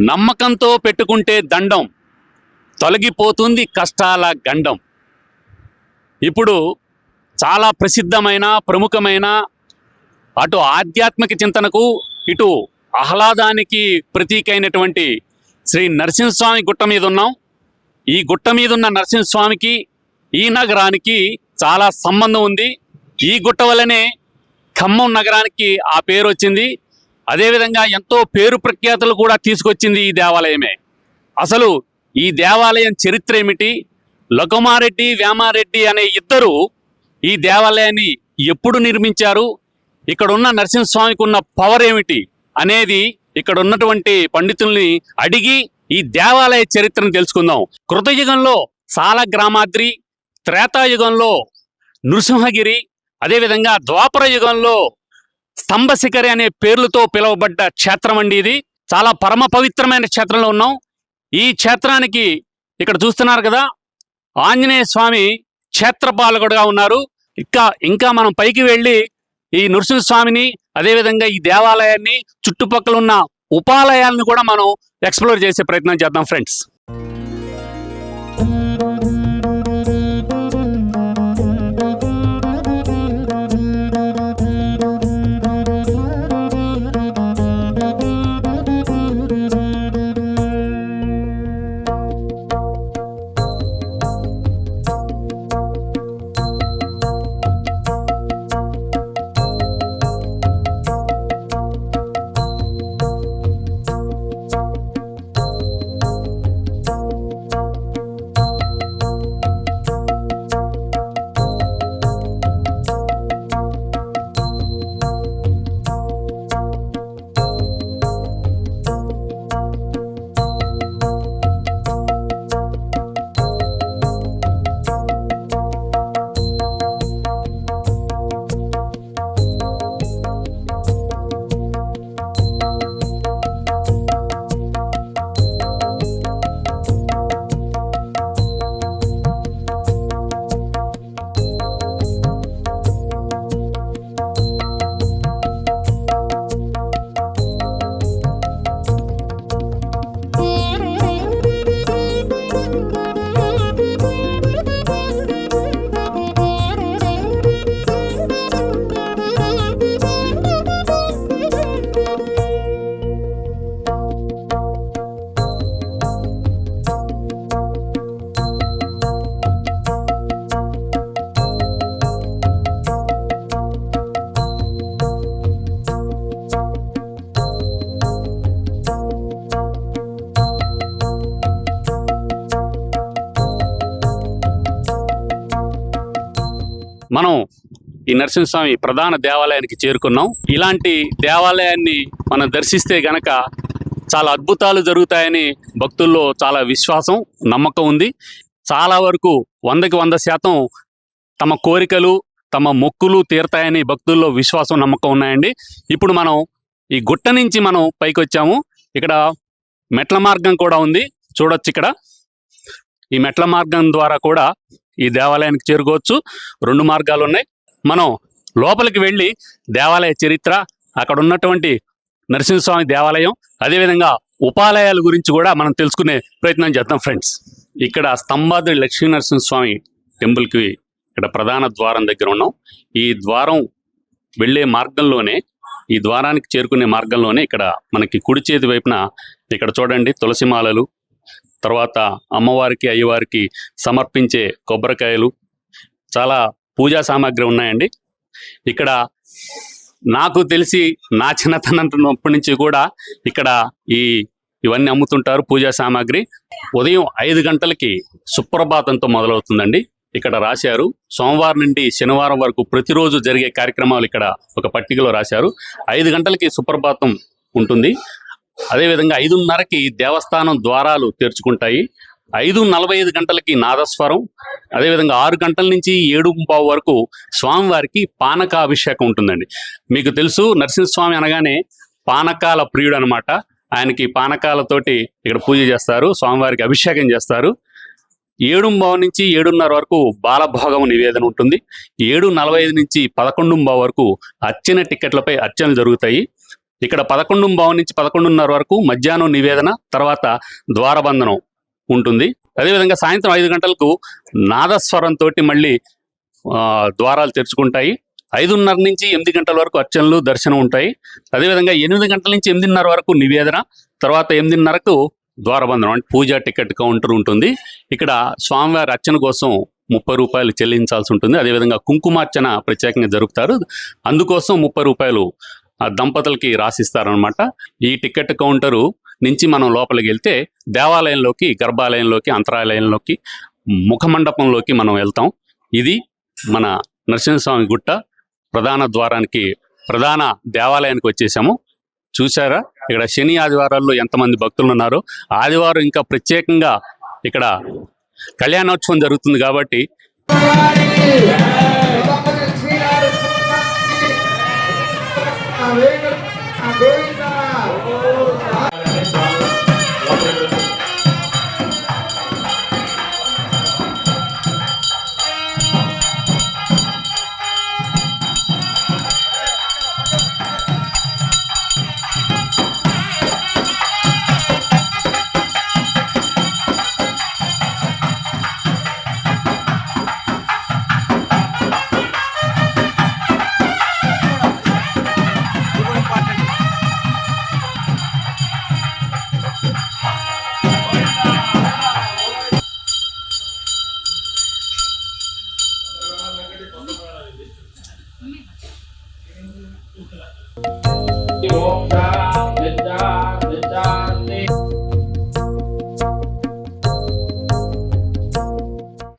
నమ్మకంతో పెట్టుకుంటే దండం, తొలగిపోతుంది కష్టాల గండం. ఇప్పుడు చాలా ప్రసిద్ధమైన ప్రముఖమైన అటు ఆధ్యాత్మిక చింతనకు ఇటు ఆహ్లాదానికి ప్రతీకైనటువంటి శ్రీ నరసింహస్వామి గుట్ట మీద ఉన్నాం. ఈ గుట్ట మీద ఉన్న నరసింహస్వామికి ఈ నగరానికి చాలా సంబంధం ఉంది. ఈ గుట్ట వల్లనే ఖమ్మం నగరానికి ఆ పేరు వచ్చింది. అదేవిధంగా ఎంతో పేరు ప్రఖ్యాతులు కూడా తీసుకొచ్చింది ఈ దేవాలయమే. అసలు ఈ దేవాలయం చరిత్ర ఏమిటి, లకుమారెడ్డి వేమారెడ్డి అనే ఇద్దరు ఈ దేవాలయాన్ని ఎప్పుడు నిర్మించారు, ఇక్కడ ఉన్న నరసింహస్వామికి ఉన్న పవర్ ఏమిటి అనేది ఇక్కడ ఉన్నటువంటి పండితుల్ని అడిగి ఈ దేవాలయ చరిత్రను తెలుసుకుందాం. కృతయుగంలో సాలగ్రామాద్రి, త్రేతాయుగంలో నృసింహగిరి, అదేవిధంగా ద్వాపర యుగంలో స్తంభశిఖరి అనే పేర్లతో పిలువబడ్డ క్షేత్రం అండి. ఇది చాలా పరమ పవిత్రమైన క్షేత్రంలో ఉన్నాం. ఈ క్షేత్రానికి ఇక్కడ చూస్తున్నారు కదా, ఆంజనేయ స్వామి క్షేత్రపాలకుడుగా ఉన్నారు. ఇంకా మనం పైకి వెళ్ళి ఈ నృసింహస్వామిని, అదేవిధంగా ఈ దేవాలయాన్ని, చుట్టుపక్కల ఉన్న ఉపాలయాలను కూడా మనం ఎక్స్ప్లోర్ చేసే ప్రయత్నం చేద్దాం ఫ్రెండ్స్. మనం ఈ నరసింహస్వామి ప్రధాన దేవాలయానికి చేరుకున్నాం. ఇలాంటి దేవాలయాన్ని మనం దర్శిస్తే గనక చాలా అద్భుతాలు జరుగుతాయని భక్తుల్లో చాలా విశ్వాసం, నమ్మకం ఉంది. చాలా వరకు 100కి 100% తమ కోరికలు, తమ మొక్కులు తీరుతాయని భక్తుల్లో విశ్వాసం, నమ్మకం ఉన్నాయండి. ఇప్పుడు మనం ఈ గుట్ట నుంచి మనం పైకి వచ్చాము. ఇక్కడ మెట్ల మార్గం కూడా ఉంది, చూడొచ్చు. ఇక్కడ ఈ మెట్ల మార్గం ద్వారా కూడా ఈ దేవాలయానికి చేరుకోవచ్చు. 2 మార్గాలు ఉన్నాయి. మనం లోపలికి వెళ్ళి దేవాలయ చరిత్ర, అక్కడ ఉన్నటువంటి నరసింహస్వామి దేవాలయం, అదేవిధంగా ఉపాలయాల గురించి కూడా మనం తెలుసుకునే ప్రయత్నం చేద్దాం ఫ్రెండ్స్. ఇక్కడ స్తంభాద్రి లక్ష్మీ నరసింహస్వామి టెంపుల్కి ఇక్కడ ప్రధాన ద్వారం దగ్గర ఉన్నాం. ఈ ద్వారం వెళ్ళే మార్గంలోనే, ఈ ద్వారానికి చేరుకునే మార్గంలోనే ఇక్కడ మనకి కుడి చేతి వైపున ఇక్కడ చూడండి తులసిమాలలు, తర్వాత అమ్మవారికి అయ్యవారికి సమర్పించే కొబ్బరికాయలు, చాలా పూజా సామాగ్రి ఉన్నాయండి. ఇక్కడ నాకు తెలిసి నా చిన్నతనప్పటి నుంచి కూడా ఇక్కడ ఇవన్నీ అమ్ముతుంటారు పూజా సామాగ్రి. ఉదయం 5 గంటలకి సుప్రభాతంతో మొదలవుతుందండి. ఇక్కడ రాశారు సోమవారం నుండి శనివారం వరకు ప్రతిరోజు జరిగే కార్యక్రమాలు ఇక్కడ ఒక పట్టికలో రాశారు. 5 గంటలకి సుప్రభాతం ఉంటుంది. అదేవిధంగా 5:30కి దేవస్థానం ద్వారాలు తెరుచుకుంటాయి. 5:45 గంటలకి నాదస్వరం, అదేవిధంగా 6 గంటల నుంచి 7:15 వరకు స్వామివారికి పానకాభిషేకం ఉంటుందండి. మీకు తెలుసు నరసింహస్వామి అనగానే పానకాల ప్రియుడు అనమాట. ఆయనకి పానకాలతోటి ఇక్కడ పూజ చేస్తారు, స్వామివారికి అభిషేకం చేస్తారు. 7:15 నుంచి 7:30 వరకు బాలభోగం నివేదన ఉంటుంది. 7:45 నుంచి 11:15 వరకు అర్చన టికెట్లపై అర్చనలు జరుగుతాయి. ఇక్కడ 11:15 నుంచి 11:30 వరకు మధ్యాహ్నం నివేదన, తర్వాత ద్వారబంధనం ఉంటుంది. అదేవిధంగా సాయంత్రం 5 గంటలకు నాదస్వరంతో మళ్ళీ ద్వారాలు తెరుచుకుంటాయి. 5:30 నుంచి 8 గంటల వరకు అర్చనలు, దర్శనం ఉంటాయి. అదేవిధంగా 8 గంటల నుంచి 8:30 వరకు నివేదన, తర్వాత 8:30కు ద్వారబంధనం అంటే పూజా టికెట్ కౌంటర్ ఉంటుంది. ఇక్కడ స్వామివారి అర్చన కోసం 30 రూపాయలు చెల్లించాల్సి ఉంటుంది. అదేవిధంగా కుంకుమార్చన ప్రత్యేకంగా జరుపుతారు, అందుకోసం 30 రూపాయలు దంపతులకి రాసిస్తారనమాట. ఈ టికెట్ కౌంటరు నుంచి మనం లోపలికి వెళ్తే దేవాలయంలోకి, గర్భాలయంలోకి, అంతరాలయంలోకి, ముఖమండపంలోకి మనం వెళ్తాం. ఇది మన నరసింహస్వామి గుట్ట ప్రధాన ద్వారానికి, ప్రధాన దేవాలయానికి వచ్చేసాము. చూసారా ఇక్కడ శని ఆదివారాల్లో ఎంతమంది భక్తులు ఉన్నారో. ఆదివారం ఇంకా ప్రత్యేకంగా ఇక్కడ కళ్యాణోత్సవం జరుగుతుంది కాబట్టి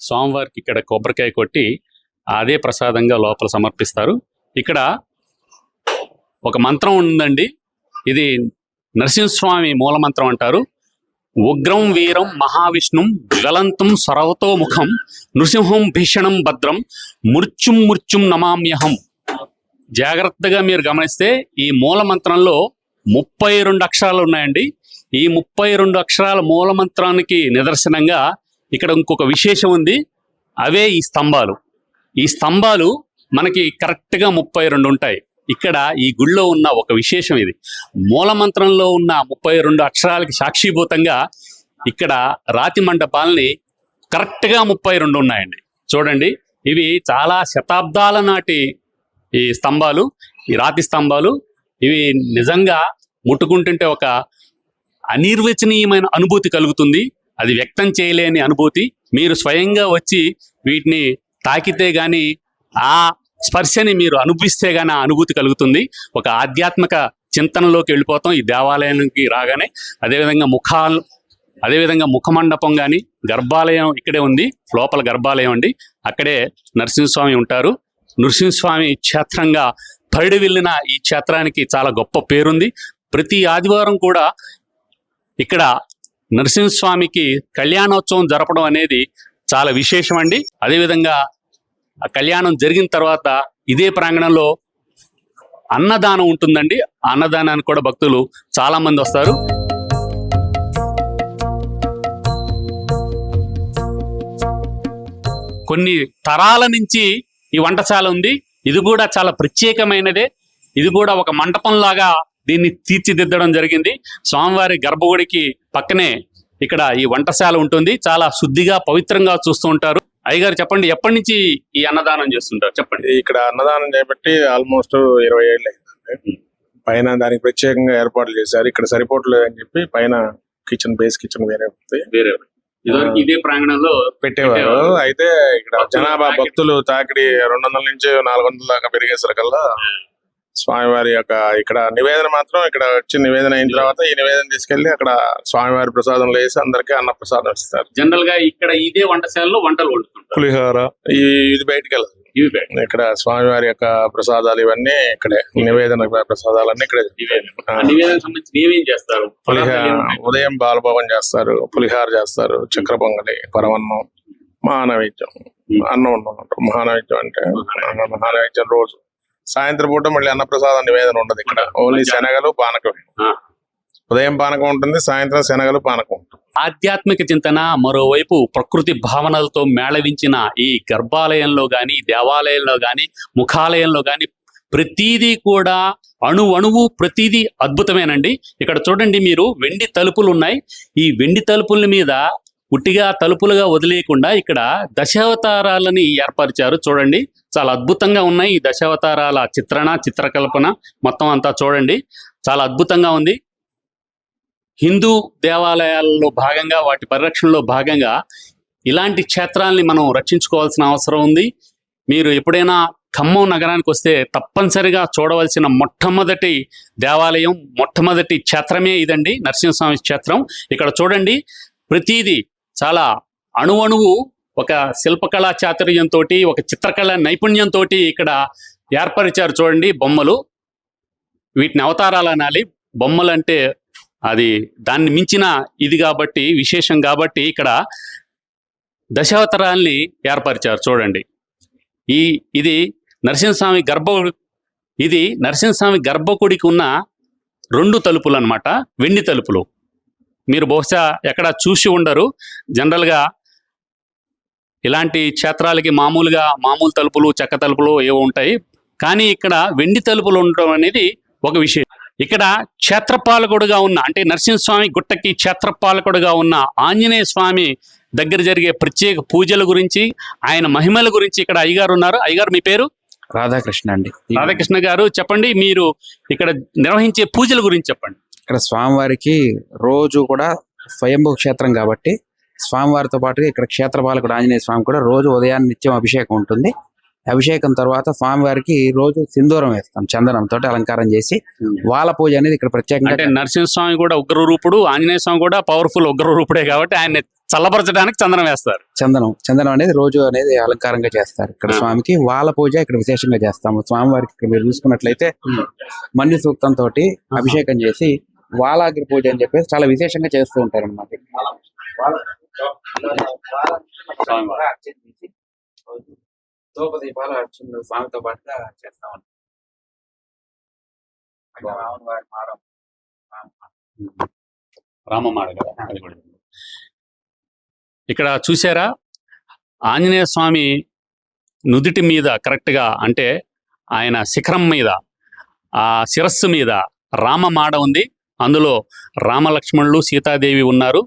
స్వామివారికి ఇక్కడ కొబ్బరికాయ కొట్టి అదే ప్రసాదంగా లోపల సమర్పిస్తారు. ఇక్కడ ఒక మంత్రం ఉందండి, ఇది నరసింహస్వామి మూల మంత్రం అంటారు. ఉగ్రం వీరం మహావిష్ణుం జ్వలంతం సర్వతో ముఖం నృసింహం భీషణం భద్రం మృత్యుం మృత్యుం నమామ్యహం. జాగ్రత్తగా మీరు గమనిస్తే ఈ మూల మంత్రంలో 32 అక్షరాలు ఉన్నాయండి. ఈ 32 అక్షరాల మూల మంత్రానికి నిదర్శనంగా ఇక్కడ ఇంకొక విశేషం ఉంది, అవే ఈ స్తంభాలు. ఈ స్తంభాలు మనకి కరెక్ట్గా 32 ఉంటాయి. ఇక్కడ ఈ గుళ్ళో ఉన్న ఒక విశేషం ఇది. మూల మంత్రంలో ఉన్న 32 అక్షరాలకి సాక్షిభూతంగా ఇక్కడ రాతి మండపాలని కరెక్ట్గా 32 ఉన్నాయండి. చూడండి, ఇవి చాలా శతాబ్దాల నాటి ఈ స్తంభాలు, ఈ రాతి స్తంభాలు. ఇవి నిజంగా ముట్టుకుంటుంటే ఒక అనిర్వచనీయమైన అనుభూతి కలుగుతుంది. అది వ్యక్తం చేయలేని అనుభూతి. మీరు స్వయంగా వచ్చి వీటిని తాకితే గాని, ఆ స్పర్శని మీరు అనుభవిస్తే గానీ ఆ అనుభూతి కలుగుతుంది. ఒక ఆధ్యాత్మిక చింతనలోకి వెళ్ళిపోతాం ఈ దేవాలయానికి రాగానే. అదేవిధంగా ముఖమండపం కానీ, గర్భాలయం ఇక్కడే ఉంది. లోపల గర్భాలయం అండి, అక్కడే నరసింహస్వామి ఉంటారు. నరసింహస్వామి క్షేత్రంగా పరిడి వెళ్ళిన ఈ క్షేత్రానికి చాలా గొప్ప పేరుంది. ప్రతి ఆదివారం కూడా ఇక్కడ నరసింహస్వామికి కళ్యాణోత్సవం జరపడం అనేది చాలా విశేషం అండి. అదేవిధంగా ఆ కళ్యాణం జరిగిన తర్వాత ఇదే ప్రాంగణంలో అన్నదానం ఉంటుందండి. ఆ అన్నదానానికి కూడా భక్తులు చాలా మంది వస్తారు. కొన్ని తరాల నుంచి ఈ వంటశాల ఉంది. ఇది కూడా చాలా ప్రత్యేకమైనదే. ఇది కూడా ఒక మండపం లాగా దీన్ని తీర్చిదిద్దడం జరిగింది. స్వామివారి గర్భగుడికి పక్కనే ఇక్కడ ఈ వంటశాల ఉంటుంది. చాలా శుద్ధిగా, పవిత్రంగా చూస్తూ ఉంటారు. అయ్యగారు చెప్పండి, ఎప్పటి నుంచి ఈ అన్నదానం చేస్తుంటారు చెప్పండి? ఇక్కడ అన్నదానం చేపట్టి ఆల్మోస్ట్ 20 ఏళ్ళు అయిందండి. పైన దానికి ప్రత్యేకంగా ఏర్పాట్లు చేశారు. ఇక్కడ సరిపోవట్లేదు అని చెప్పి పైన బేస్ కిచెన్ వేరే ఇదే ప్రాంగణంలో పెట్టేవారు. అయితే ఇక్కడ జనాభా భక్తులు తాకిడి 200 నుంచి 400 దాకా పెరిగేసరికల్లా స్వామివారి యొక్క ఇక్కడ నివేదన మాత్రం ఇక్కడ వచ్చి నివేదన అయిన తర్వాత ఈ నివేదన తీసుకెళ్లి అక్కడ స్వామివారి ప్రసాదంలో వేసి అందరికీ అన్న ప్రసాదం ఇస్తారు. జనరల్ గా ఇక్కడ ఇదే వంటశాలలో వంటలు వండుతుంటారు. పులిహోర ఇది బయటకు వెళ్ళదు. ఇక్కడ స్వామివారి యొక్క ప్రసాదాలు ఇవన్నీ ఇక్కడే, నివేదన ప్రసాదాలన్నీ ఇక్కడే. ఉదయం బాలభోగం చేస్తారు, పులిహార చేస్తారు, చక్ర పొంగలి, పరమన్నం, మహానైవేద్యం, అన్నం ఉండదు. మహానైవేద్యం అంటే మహానైవేద్యం రోజు సాయంత్రం పూట మళ్ళీ అన్నప్రసాదం నివేదన ఉండదు. ఇక్కడ ఓన్లీ శనగలు, పానకం. ఉదయం పానకం ఉంటుంది, సాయంత్రం శనగలు, పానకం ఉంటుంది. ఆధ్యాత్మిక చింతన, మరోవైపు ప్రకృతి భావనలతో మేళవించిన ఈ గర్భాలయంలో గాని, దేవాలయంలో గాని, ముఖాలయంలో గాని ప్రతీదీ కూడా అణువు ప్రతీదీ అద్భుతమేనండి. ఇక్కడ చూడండి మీరు, వెండి తలుపులు ఉన్నాయి. ఈ వెండి తలుపుల మీద ఉట్టిగా తలుపులుగా వదిలేయకుండా ఇక్కడ దశావతారాలని ఏర్పరిచారు. చూడండి, చాలా అద్భుతంగా ఉన్నాయి ఈ దశావతారాల చిత్రకల్పన మొత్తం అంతా చూడండి, చాలా అద్భుతంగా ఉంది. హిందూ దేవాలయాల్లో భాగంగా, వాటి పరిరక్షణలో భాగంగా ఇలాంటి క్షేత్రాల్ని మనం రక్షించుకోవాల్సిన అవసరం ఉంది. మీరు ఎప్పుడైనా ఖమ్మం నగరానికి వస్తే తప్పనిసరిగా చూడవలసిన మొట్టమొదటి దేవాలయం, మొట్టమొదటి క్షేత్రమే ఇదండి, నరసింహస్వామి క్షేత్రం. ఇక్కడ చూడండి, ప్రతీది చాలా అణువణువు ఒక శిల్పకళా చాతుర్యంతో, ఒక చిత్రకళ నైపుణ్యంతో ఇక్కడ ఏర్పరిచారు. చూడండి బొమ్మలు, వీటిని అవతారాలు అనాలి. బొమ్మలు అంటే అది దాన్ని మించిన ఇది కాబట్టి, విశేషం కాబట్టి ఇక్కడ దశావతారాల్ని ఏర్పరిచారు. చూడండి, ఇది నరసింహస్వామి గర్భగుడికి ఉన్న 2 తలుపులు అన్నమాట, వెండి తలుపులు. మీరు బహుశా ఎక్కడ చూసి ఉండరు. జనరల్గా ఇలాంటి క్షేత్రాలకి మామూలు తలుపులు, చెక్క తలుపులు ఏవో ఉంటాయి, కానీ ఇక్కడ వెండి తలుపులు ఉండటం అనేది ఒక విషయం. ఇక్కడ క్షేత్రపాలకుడుగా ఉన్న, అంటే నరసింహస్వామి గుట్టకి క్షేత్రపాలకుడుగా ఉన్న ఆంజనేయ స్వామి దగ్గర జరిగే ప్రత్యేక పూజల గురించి, ఆయన మహిమల గురించి ఇక్కడ అయ్యగారు ఉన్నారు. అయ్యగారు, మీ పేరు? రాధాకృష్ణ అండి. రాధాకృష్ణ గారు, చెప్పండి, మీరు ఇక్కడ నిర్వహించే పూజల గురించి చెప్పండి. ఇక్కడ స్వామివారికి రోజు కూడా స్వయంభూ క్షేత్రం కాబట్టి స్వామివారితో పాటుగా ఇక్కడ క్షేత్రపాలకుడు ఆంజనేయ స్వామి కూడా రోజు ఉదయాన్నే నిత్యం అభిషేకం ఉంటుంది. అభిషేకం తర్వాత స్వామివారికి రోజు సింధూరం వేస్తాం, చందనంతో అలంకారం చేసి. వాల పూజ అనేది ఇక్కడ ప్రత్యేకంగా. అంటే నరసింహస్వామి కూడా ఉగ్రరూపుడు, ఆంజనేయ స్వామి కూడా పవర్ఫుల్ ఉగ్రరూపుడే కాబట్టి ఆయన చల్లబరచడానికి చందనం వేస్తారు. చందనం అనేది రోజు అనేది అలంకారంగా చేస్తారు ఇక్కడ స్వామికి. వాల పూజ ఇక్కడ విశేషంగా చేస్తాము. స్వామివారికి ఇక్కడ మీరు చూసుకున్నట్లయితే మన్యు సూక్తంతో అభిషేకం చేసి వాలాగ్రి పూజ అని చెప్పేసి చాలా విశేషంగా చేస్తూ ఉంటారు అన్నమాట. దీపాలు అర్చనలు స్వామితో పాటుగా చేస్తామండి. రామమాడ కదా, అది కూడా. ఇక్కడ చూసారా, ఆంజనేయ స్వామి నుదిటి మీద కరెక్ట్గా, అంటే ఆయన శిఖరం మీద, ఆ శిరస్సు మీద రామమాడ ఉంది. అందులో రామలక్ష్మణులు, సీతాదేవి ఉన్నారు.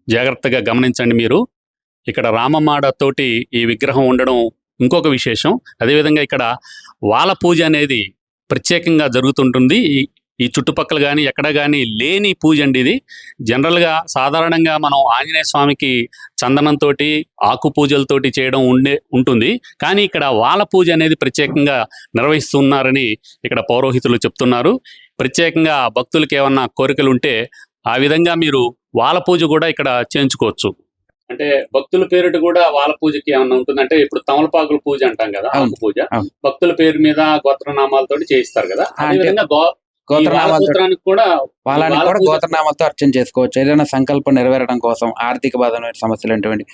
జాగ్రత్తగా గమనించండి మీరు. ఇక్కడ రామమాడతోటి ఈ విగ్రహం ఉండడం ఇంకొక విశేషం. అదేవిధంగా ఇక్కడ వాల పూజ అనేది ప్రత్యేకంగా జరుగుతుంటుంది. ఈ చుట్టుపక్కల కానీ ఎక్కడ కానీ లేని పూజ అండి ఇది. జనరల్గా సాధారణంగా మనం ఆంజనేయ స్వామికి చందనంతో, ఆకు పూజలతోటి చేయడం ఉంటుంది. కానీ ఇక్కడ వాల పూజ అనేది ప్రత్యేకంగా నిర్వహిస్తున్నారని ఇక్కడ పౌరోహితులు చెప్తున్నారు. ప్రత్యేకంగా భక్తులకి ఏమన్నా కోరికలు ఉంటే ఆ విధంగా మీరు వాల పూజ కూడా ఇక్కడ చేయించుకోవచ్చు. అంటే భక్తుల పేరిట కూడా వాళ్ళ పూజకి ఏమన్నా ఉంటుంది. అంటే ఇప్పుడు తమలపాకుల పూజ అంటాం కదా, ఆకు పూజ భక్తుల పేరు మీద గోత్రనామాలతో చేయిస్తారు కదా, అదేవిధంగా గోత్రనామాలతో కూడా గోత్రనామాలతో అర్చన చేసుకోవచ్చు. ఏదైనా సంకల్పం నెరవేరడం కోసం, ఆర్థిక బాధమైన సమస్యలు, ఎటువంటి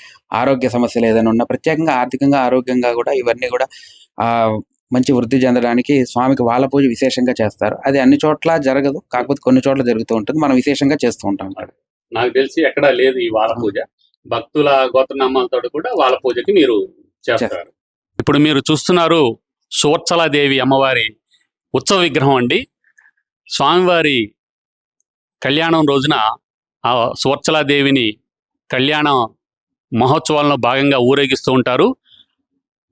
ఆరోగ్య సమస్యలు ఏదైనా ఉన్నా, ప్రత్యేకంగా ఆర్థికంగా ఆరోగ్యంగా కూడా ఇవన్నీ కూడా మంచి వృద్ధి చెందడానికి స్వామికి వాళ్ళ పూజ విశేషంగా చేస్తారు. అది అన్ని చోట్ల జరగదు, కాకపోతే కొన్ని చోట్ల జరుగుతూ ఉంటుంది. మనం విశేషంగా చేస్తూ ఉంటాం. నాకు తెలిసి ఎక్కడా లేదు ఈ వాల పూజ. భక్తుల గోత్రనామాలతో కూడా వాళ్ళ పూజకి మీరు చేస్తారు. ఇప్పుడు మీరు చూస్తున్నారు సువర్చలాదేవి అమ్మవారి ఉత్సవ విగ్రహం అండి. స్వామివారి కళ్యాణం రోజున ఆ సువర్చలాదేవిని కళ్యాణ మహోత్సవాల్లో భాగంగా ఊరేగిస్తూ ఉంటారు.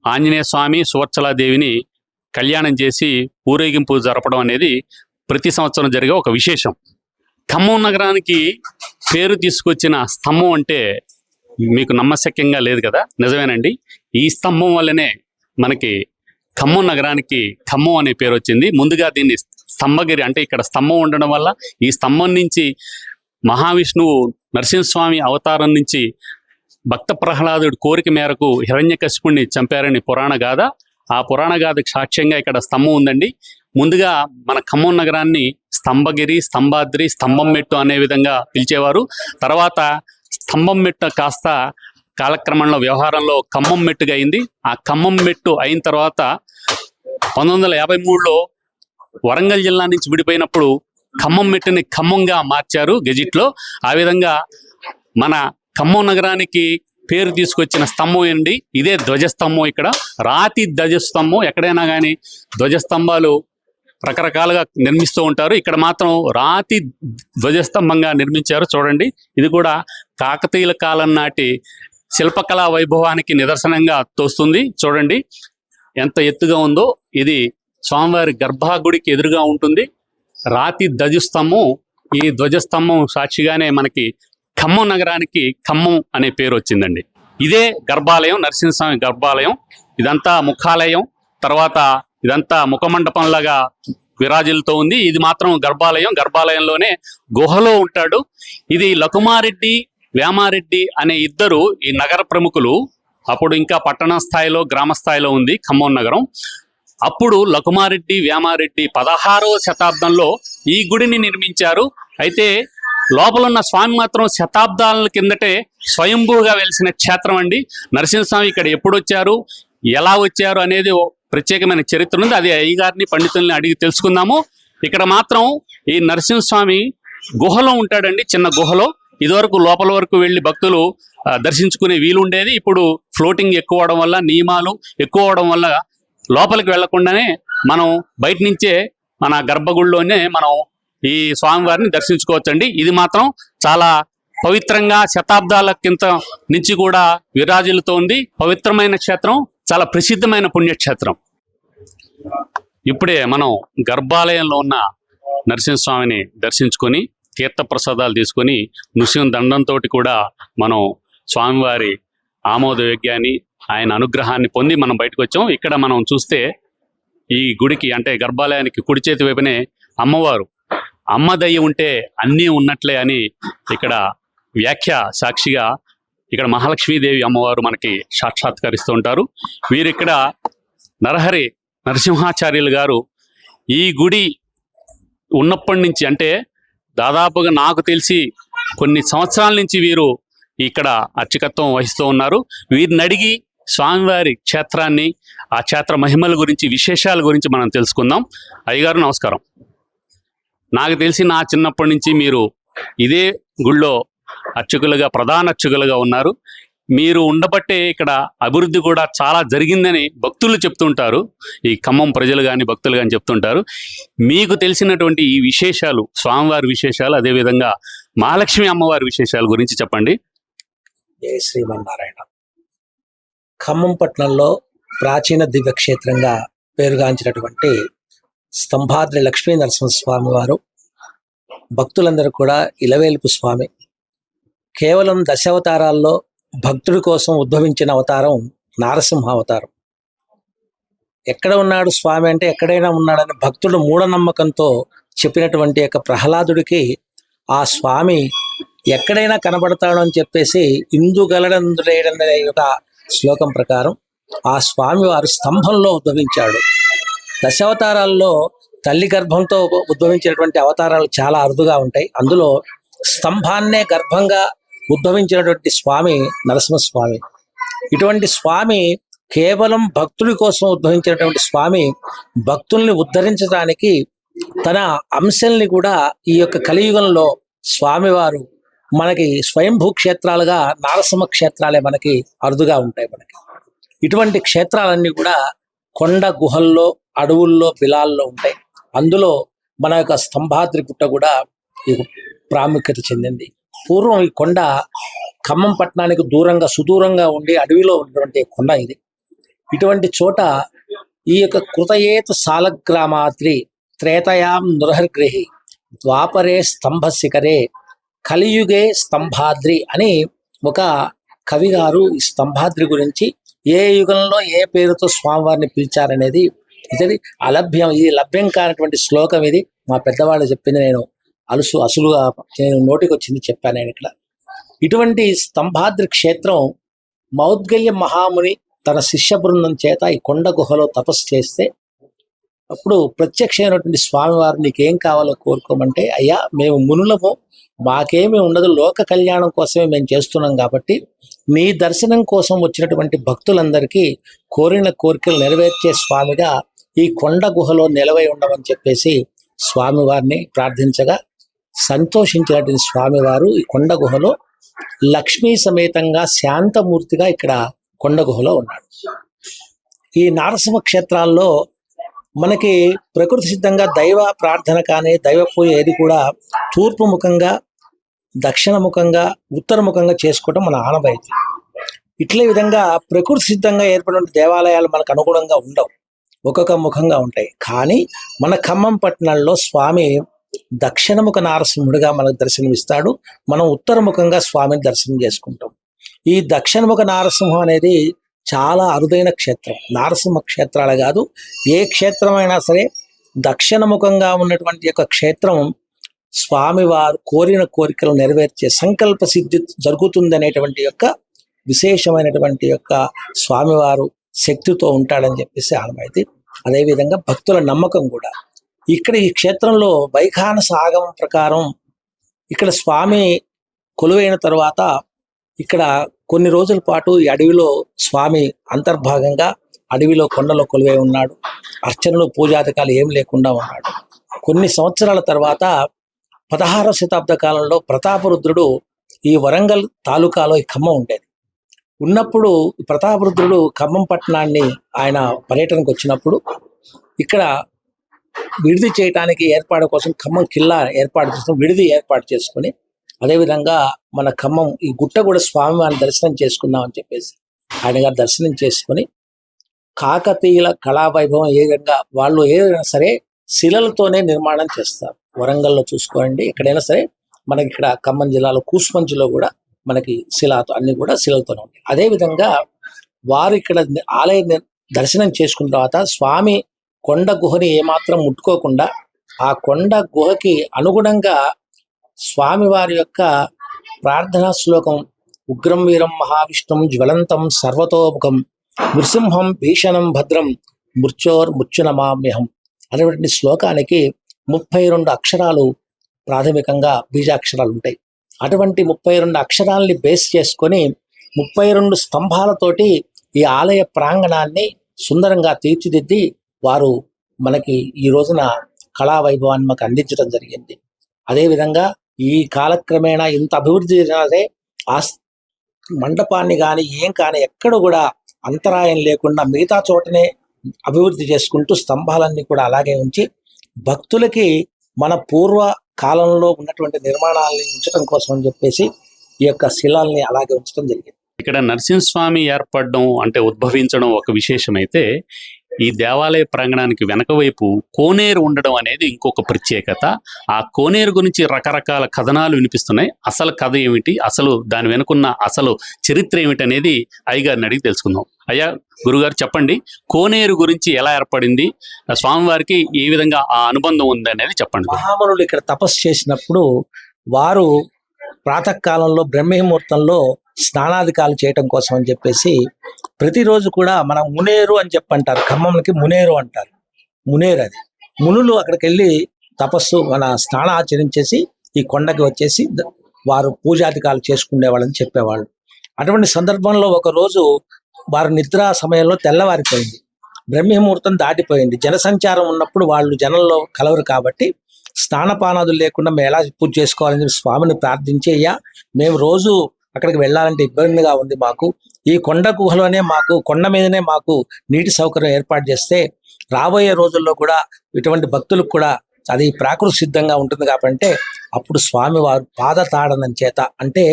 ఆంజనేయ స్వామి సువర్చలాదేవిని కళ్యాణం చేసి ఊరేగింపు జరపడం అనేది ప్రతి సంవత్సరం జరిగే ఒక విశేషం. ఖమ్మం నగరానికి పేరు తీసుకొచ్చిన స్తంభం అంటే మీకు నమ్మశక్యంగా లేదు కదా, నిజమేనండి. ఈ స్తంభం వల్లనే మనకి ఖమ్మం నగరానికి ఖమ్మం అనే పేరు వచ్చింది. ముందుగా దీన్ని స్తంభగిరి, అంటే ఇక్కడ స్తంభం ఉండడం వల్ల ఈ స్తంభం నుంచి మహావిష్ణువు నరసింహస్వామి అవతారం నుంచి భక్త ప్రహ్లాదుడి కోరిక మేరకు హిరణ్యకశిపుణ్ణి చంపారని పురాణ గాథ. ఆ పురాణ గాథకు సాక్ష్యంగా ఇక్కడ స్తంభం ఉందండి. ముందుగా మన ఖమ్మం నగరాన్ని స్తంభగిరి, స్తంభాద్రి, స్తంభం మెట్టు అనే విధంగా పిలిచేవారు. తర్వాత స్తంభం మెట్టు కాస్త కాలక్రమంలో వ్యవహారంలో ఖమ్మం మెట్టుగా అయింది. ఆ ఖమ్మం మెట్టు అయిన తర్వాత 1953లో వరంగల్ జిల్లా నుంచి విడిపోయినప్పుడు ఖమ్మం మెట్టుని ఖమ్మంగా మార్చారు గెజిట్లో. ఆ విధంగా మన ఖమ్మం నగరానికి పేరు తీసుకొచ్చిన స్తంభం అండి. ఇదే ధ్వజస్తంభం. ఇక్కడ రాతి ధ్వజస్తంభం. ఎక్కడైనా కానీ ధ్వజస్తంభాలు రకరకాలుగా నిర్మిస్తూ ఉంటారు. ఇక్కడ మాత్రం రాతి ధ్వజస్తంభంగా నిర్మించారు. చూడండి, ఇది కూడా కాకతీయుల కాలం నాటి శిల్పకళా వైభవానికి నిదర్శనంగా తోస్తుంది. చూడండి ఎంత ఎత్తుగా ఉందో. ఇది స్వామివారి గర్భగుడికి ఎదురుగా ఉంటుంది. రాతి ధ్వజస్తంభం. ఈ ధ్వజస్తంభం సాక్షిగానే మనకి ఖమ్మం నగరానికి ఖమ్మం అనే పేరు వచ్చిందండి. ఇదే గర్భాలయం, నరసింహస్వామి గర్భాలయం. ఇదంతా ముఖాలయం. తర్వాత ఇదంతా ముఖమండపంలాగా విరాజిల్లుతో ఉంది. ఇది మాత్రం గర్భాలయం. గర్భాలయంలోనే గుహలో ఉంటాడు. ఇది లకుమారెడ్డి, వేమారెడ్డి అనే ఇద్దరు ఈ నగర ప్రముఖులు. అప్పుడు ఇంకా పట్టణ స్థాయిలో, గ్రామ స్థాయిలో ఉంది ఖమ్మం నగరం. అప్పుడు లకుమారెడ్డి, వేమారెడ్డి 16వ శతాబ్దంలో ఈ గుడిని నిర్మించారు. అయితే లోపలున్న స్వామి మాత్రం శతాబ్దాల కిందటే స్వయంభూగా వెలిసిన క్షేత్రం అండి. నరసింహస్వామి ఇక్కడ ఎప్పుడు వచ్చారు, ఎలా వచ్చారు అనేది ప్రత్యేకమైన చరిత్ర ఉంది. అది అయ్యగారిని, పండితుల్ని అడిగి తెలుసుకుందాము. ఇక్కడ మాత్రం ఈ నరసింహస్వామి గుహలో ఉంటాడండి, చిన్న గుహలో. ఇదివరకు లోపల వరకు వెళ్ళి భక్తులు దర్శించుకునే వీలు ఉండేది. ఇప్పుడు ఫ్లోటింగ్ ఎక్కువ అవడం వల్ల, నియమాలు ఎక్కువ అవడం వల్ల లోపలికి వెళ్లకుండానే మనం బయట నుంచే మన గర్భగుడిలోనే మనం ఈ స్వామివారిని దర్శించుకోవచ్చండి. ఇది మాత్రం చాలా పవిత్రంగా శతాబ్దాల కింద నుంచి కూడా విరాజిల్లుతో ఉంది. పవిత్రమైన క్షేత్రం, చాలా ప్రసిద్ధమైన పుణ్యక్షేత్రం. ఇప్పుడే మనం గర్భాలయంలో ఉన్న నరసింహస్వామిని దర్శించుకొని తీర్థ ప్రసాదాలు తీసుకొని నృసింహ దండంతో కూడా మనం స్వామివారి ఆమోదయోగ్యాన్ని, ఆయన అనుగ్రహాన్ని పొంది మనం బయటకు వచ్చాం. ఇక్కడ మనం చూస్తే ఈ గుడికి అంటే గర్భాలయానికి కుడి చేతి వైపునే అమ్మవారు, అమ్మ దయ్య ఉంటే అన్నీ ఉన్నట్లే అని ఇక్కడ వ్యాఖ్య సాక్షిగా ఇక్కడ మహాలక్ష్మీదేవి అమ్మవారు మనకి సాక్షాత్కరిస్తూ ఉంటారు. వీరు ఇక్కడ నరహరి నరసింహాచార్యులు గారు ఈ గుడి ఉన్నప్పటి నుంచి, అంటే దాదాపుగా నాకు తెలిసి కొన్ని సంవత్సరాల నుంచి వీరు ఇక్కడ అర్చకత్వం వహిస్తూ ఉన్నారు. వీరిని అడిగి స్వామివారి క్షేత్రాన్ని, ఆ క్షేత్ర మహిమల గురించి, విశేషాల గురించి మనం తెలుసుకుందాం. అయ్యగారు నమస్కారం. నాకు తెలిసి నా చిన్నప్పటి నుంచి మీరు ఇదే గుళ్ళో అర్చకులుగా, ప్రధాన అర్చకులుగా ఉన్నారు. మీరు ఉండబట్టే ఇక్కడ అభివృద్ధి కూడా చాలా జరిగిందని భక్తులు చెప్తుంటారు. ఈ ఖమ్మం ప్రజలు కానీ, భక్తులు కానీ చెప్తుంటారు. మీకు తెలిసినటువంటి ఈ విశేషాలు, స్వామివారి విశేషాలు, అదేవిధంగా మహాలక్ష్మి అమ్మవారి విశేషాల గురించి చెప్పండి. జై శ్రీమన్నారాయణ. ఖమ్మం పట్టణంలో ప్రాచీన దివ్యక్షేత్రంగా పేరుగాంచినటువంటి స్తంభాద్రి లక్ష్మీ నరసింహస్వామి వారు భక్తులందరూ కూడా ఇలవేల్పు స్వామి. కేవలం దశావతారాల్లో భక్తుడి కోసం ఉద్భవించిన అవతారం నారసింహ అవతారం. ఎక్కడ ఉన్నాడు స్వామి అంటే ఎక్కడైనా ఉన్నాడని భక్తుడు మూఢనమ్మకంతో చెప్పినటువంటి యొక్క ప్రహ్లాదుడికి ఆ స్వామి ఎక్కడైనా కనబడతాడు అని చెప్పేసి ఇందుగలడందుడేడనే ఒక శ్లోకం ప్రకారం ఆ స్వామి వారు స్తంభంలో ఉద్భవించాడు. దశావతారాల్లో తల్లి గర్భంతో ఉద్భవించినటువంటి అవతారాలు చాలా అరుదుగా ఉంటాయి. అందులో స్తంభాన్నే గర్భంగా ఉద్భవించినటువంటి స్వామి నరసింహస్వామి. ఇటువంటి స్వామి కేవలం భక్తుడి కోసం ఉద్భవించినటువంటి స్వామి భక్తుల్ని ఉద్ధరించడానికి తన అంశల్ని కూడా ఈ యొక్క కలియుగంలో స్వామివారు మనకి స్వయంభూ క్షేత్రాలుగా నారసింహ క్షేత్రాలే మనకి అరుదుగా ఉంటాయి. మనకి ఇటువంటి క్షేత్రాలన్నీ కూడా కొండ గుహల్లో, అడవుల్లో, బిలాల్లో ఉంటాయి. అందులో మన యొక్క స్తంభాద్రి గుట్ట కూడా ఈ ప్రాముఖ్యత చెందింది. పూర్వం ఈ కొండ ఖమ్మం పట్టణానికి దూరంగా, సుదూరంగా ఉండి అడవిలో ఉన్నటువంటి కొండ ఇది. ఇటువంటి చోట ఈ యొక్క కృతయేతు సాలగ్రామాద్రి త్రేతయాం నృహర్గ్రహి ద్వాపరే స్తంభ శిఖరే కలియుగే స్తంభాద్రి అని ఒక కవి గారు ఈ స్తంభాద్రి గురించి ఏ యుగంలో ఏ పేరుతో స్వామివారిని పిలిచారనేది ఇది అలభ్యం, ఇది లభ్యం కానటువంటి శ్లోకం. ఇది మా పెద్దవాళ్ళు చెప్పింది, నేను అసులుగా నేను నోటికి వచ్చింది చెప్పాను నేను ఇక్కడ. ఇటువంటి స్తంభాద్రి క్షేత్రం మౌద్గల్య మహాముని తన శిష్య బృందం చేత ఈ కొండ గుహలో తపస్సు చేస్తే అప్పుడు ప్రత్యక్షమైనటువంటి స్వామివారు నీకేం కావాలో కోరుకోమంటే, అయ్యా మేము మునులము, మాకేమీ ఉండదు, లోక కళ్యాణం కోసమే మేము చేస్తున్నాం కాబట్టి నీ దర్శనం కోసం వచ్చినటువంటి భక్తులందరికీ కోరిన కోరికలు నెరవేర్చే స్వామిగా ఈ కొండ గుహలో నిలవై ఉండమని చెప్పేసి స్వామివారిని ప్రార్థించగా సంతోషించినటువంటి స్వామివారు ఈ కొండ గుహలో లక్ష్మీ సమేతంగా శాంతమూర్తిగా ఇక్కడ కొండ గుహలో ఉన్నాడు. ఈ నారసింహ క్షేత్రాల్లో మనకి ప్రకృతి సిద్ధంగా దైవ ప్రార్థన కానీ దైవ పూజ ఏది కూడా తూర్పు ముఖంగా, దక్షిణ ముఖంగా, ఉత్తర ముఖంగా చేసుకోవటం మన ఆనవాయితీ. ఇట్లే విధంగా ప్రకృతి సిద్ధంగా ఏర్పడిన దేవాలయాలు మనకు అనుగుణంగా ఉండవు, ఒక్కొక్క ముఖంగా ఉంటాయి. కానీ మన ఖమ్మం పట్టణంలో స్వామి దక్షిణముఖ నారసింహుడిగా మనకు దర్శనమిస్తాడు. మనం ఉత్తరముఖంగా స్వామిని దర్శనం చేసుకుంటాం. ఈ దక్షిణముఖ నారసింహం అనేది చాలా అరుదైన క్షేత్రం. నారసింహ క్షేత్రాలే కాదు, ఏ క్షేత్రమైనా సరే దక్షిణముఖంగా ఉన్నటువంటి యొక్క క్షేత్రం స్వామివారు కోరిన కోరికలు నెరవేర్చే సంకల్ప సిద్ధి జరుగుతుంది అనేటువంటి యొక్క విశేషమైనటువంటి యొక్క స్వామివారు శక్తితో ఉంటాడని చెప్పేసి ఆనవాయితీ. అదేవిధంగా భక్తుల నమ్మకం కూడా. ఇక్కడ ఈ క్షేత్రంలో వైఖానస ఆగమం ప్రకారం ఇక్కడ స్వామి కొలువైన తర్వాత ఇక్కడ కొన్ని రోజుల పాటు ఈ అడవిలో స్వామి అంతర్భాగంగా అడవిలో కొండలో కొలువై ఉన్నాడు. అర్చనలు పూజాధికాలు ఏం లేకుండా ఉన్నాడు. కొన్ని సంవత్సరాల తర్వాత 16వ శతాబ్ద కాలంలో ప్రతాపరుద్రుడు ఈ వరంగల్ తాలూకాలో ఈ ఖమ్మం ఉండేది. ఉన్నప్పుడు ప్రతాపరుద్రుడు ఖమ్మం పట్టణాన్ని ఆయన పర్యటనకు వచ్చినప్పుడు ఇక్కడ విడిది చేయడానికి ఏర్పాటు కోసం ఖమ్మం కిల్లా ఏర్పాటు చేసుకుని విడిది ఏర్పాటు చేసుకుని, అదేవిధంగా మన ఖమ్మం ఈ గుట్ట కూడా స్వామివారిని దర్శనం చేసుకుందాం అని చెప్పేసి ఆయన గారు దర్శనం చేసుకుని, కాకతీయుల కళావైభవం ఏ విధంగా వాళ్ళు ఏదైనా సరే శిలలతోనే నిర్మాణం చేస్తారు. వరంగల్లో చూసుకోండి, ఎక్కడైనా సరే మనకి ఇక్కడ ఖమ్మం జిల్లాలో కూసుమంచిలో కూడా మనకి శిలాతో అన్ని కూడా శిలలతోనే ఉంటాయి. అదేవిధంగా వారు ఇక్కడ ఆలయ దర్శనం చేసుకున్న తర్వాత స్వామి కొండ గుహని ఏమాత్రం ముట్టుకోకుండా ఆ కొండ గుహకి అనుగుణంగా స్వామివారి యొక్క ప్రార్థనా శ్లోకం ఉగ్రం వీరం మహావిష్ణుం జ్వలంతం సర్వతోముఖం నృసింహం భీషణం భద్రం మృత్యునమామ్యహం అనేటువంటి శ్లోకానికి 32 అక్షరాలు ప్రాథమికంగా బీజాక్షరాలు ఉంటాయి. అటువంటి 32 అక్షరాలని బేస్ చేసుకొని 32 స్తంభాలతోటి ఈ ఆలయ ప్రాంగణాన్ని సుందరంగా తీర్చిదిద్ది వారు మనకి ఈ రోజున కళా వైభవాన్ని మాకు అందించడం జరిగింది. అదేవిధంగా ఈ కాలక్రమేణా ఇంత అభివృద్ధి జరిగినదే ఆ మండపాన్ని కానీ ఏం కానీ ఎక్కడ కూడా అంతరాయం లేకుండా మిగతా చోటనే అభివృద్ధి చేసుకుంటూ స్తంభాలన్నీ కూడా అలాగే ఉంచి భక్తులకి మన పూర్వ కాలంలో ఉన్నటువంటి నిర్మాణాలని ఉంచడం కోసం అని చెప్పేసి ఈ యొక్క శిలాల్ని అలాగే ఉంచడం జరిగింది. ఇక్కడ నరసింహస్వామి ఏర్పడడం అంటే ఉద్భవించడం ఒక విశేషమైతే, ఈ దేవాలయ ప్రాంగణానికి వెనక వైపు కోనేరు ఉండడం అనేది ఇంకొక ప్రత్యేకత. ఆ కోనేరు గురించి రకరకాల కథనాలు వినిపిస్తున్నాయి. అసలు కథ ఏమిటి, అసలు దాని వెనుకున్న అసలు చరిత్ర ఏమిటి అనేది అయ్యగారిని అడిగి తెలుసుకుందాం. అయ్యా గురుగారు చెప్పండి, కోనేరు గురించి ఎలా ఏర్పడింది, స్వామివారికి ఏ విధంగా ఆ అనుబంధం ఉంది అనేది చెప్పండి. మహామునులు ఇక్కడ తపస్సు చేసినప్పుడు వారు ప్రాతకాలంలో బ్రహ్మముహూర్తంలో స్నానాధికాలు చేయటం కోసం అని చెప్పేసి ప్రతిరోజు కూడా మనం మునేరు అని చెప్పంటారు, ఖమ్మంకి మునేరు అంటారు. మునేరు అది మునులు అక్కడికి వెళ్ళి తపస్సు మన స్నానం ఆచరించేసి ఈ కొండకి వచ్చేసి వారు పూజాధికాలు చేసుకునేవాళ్ళని చెప్పేవాళ్ళు. అటువంటి సందర్భంలో ఒక రోజు వారు నిద్రా సమయంలో తెల్లవారిపోయింది, బ్రహ్మముహూర్తం దాటిపోయింది. జనసంచారం ఉన్నప్పుడు వాళ్ళు జనంలో కలవరు కాబట్టి స్నానపానాదులు లేకుండా మేము ఎలా పూజ చేసుకోవాలని చెప్పి స్వామిని ప్రార్థించి, అయ్యా మేము రోజు అక్కడికి వెళ్ళాలంటే ఇబ్బందిగా ఉంది, మాకు ఈ కొండ గుహలోనే మాకు కొండ మీదనే మాకు నీటి సౌకర్యం ఏర్పాటు చేస్తే రాబోయే రోజుల్లో కూడా ఇటువంటి భక్తులకు కూడా అది ప్రాకృతి సిద్ధంగా ఉంటుంది కాబట్టి అప్పుడు స్వామి వారు పాదతాడనం చేత, అంటే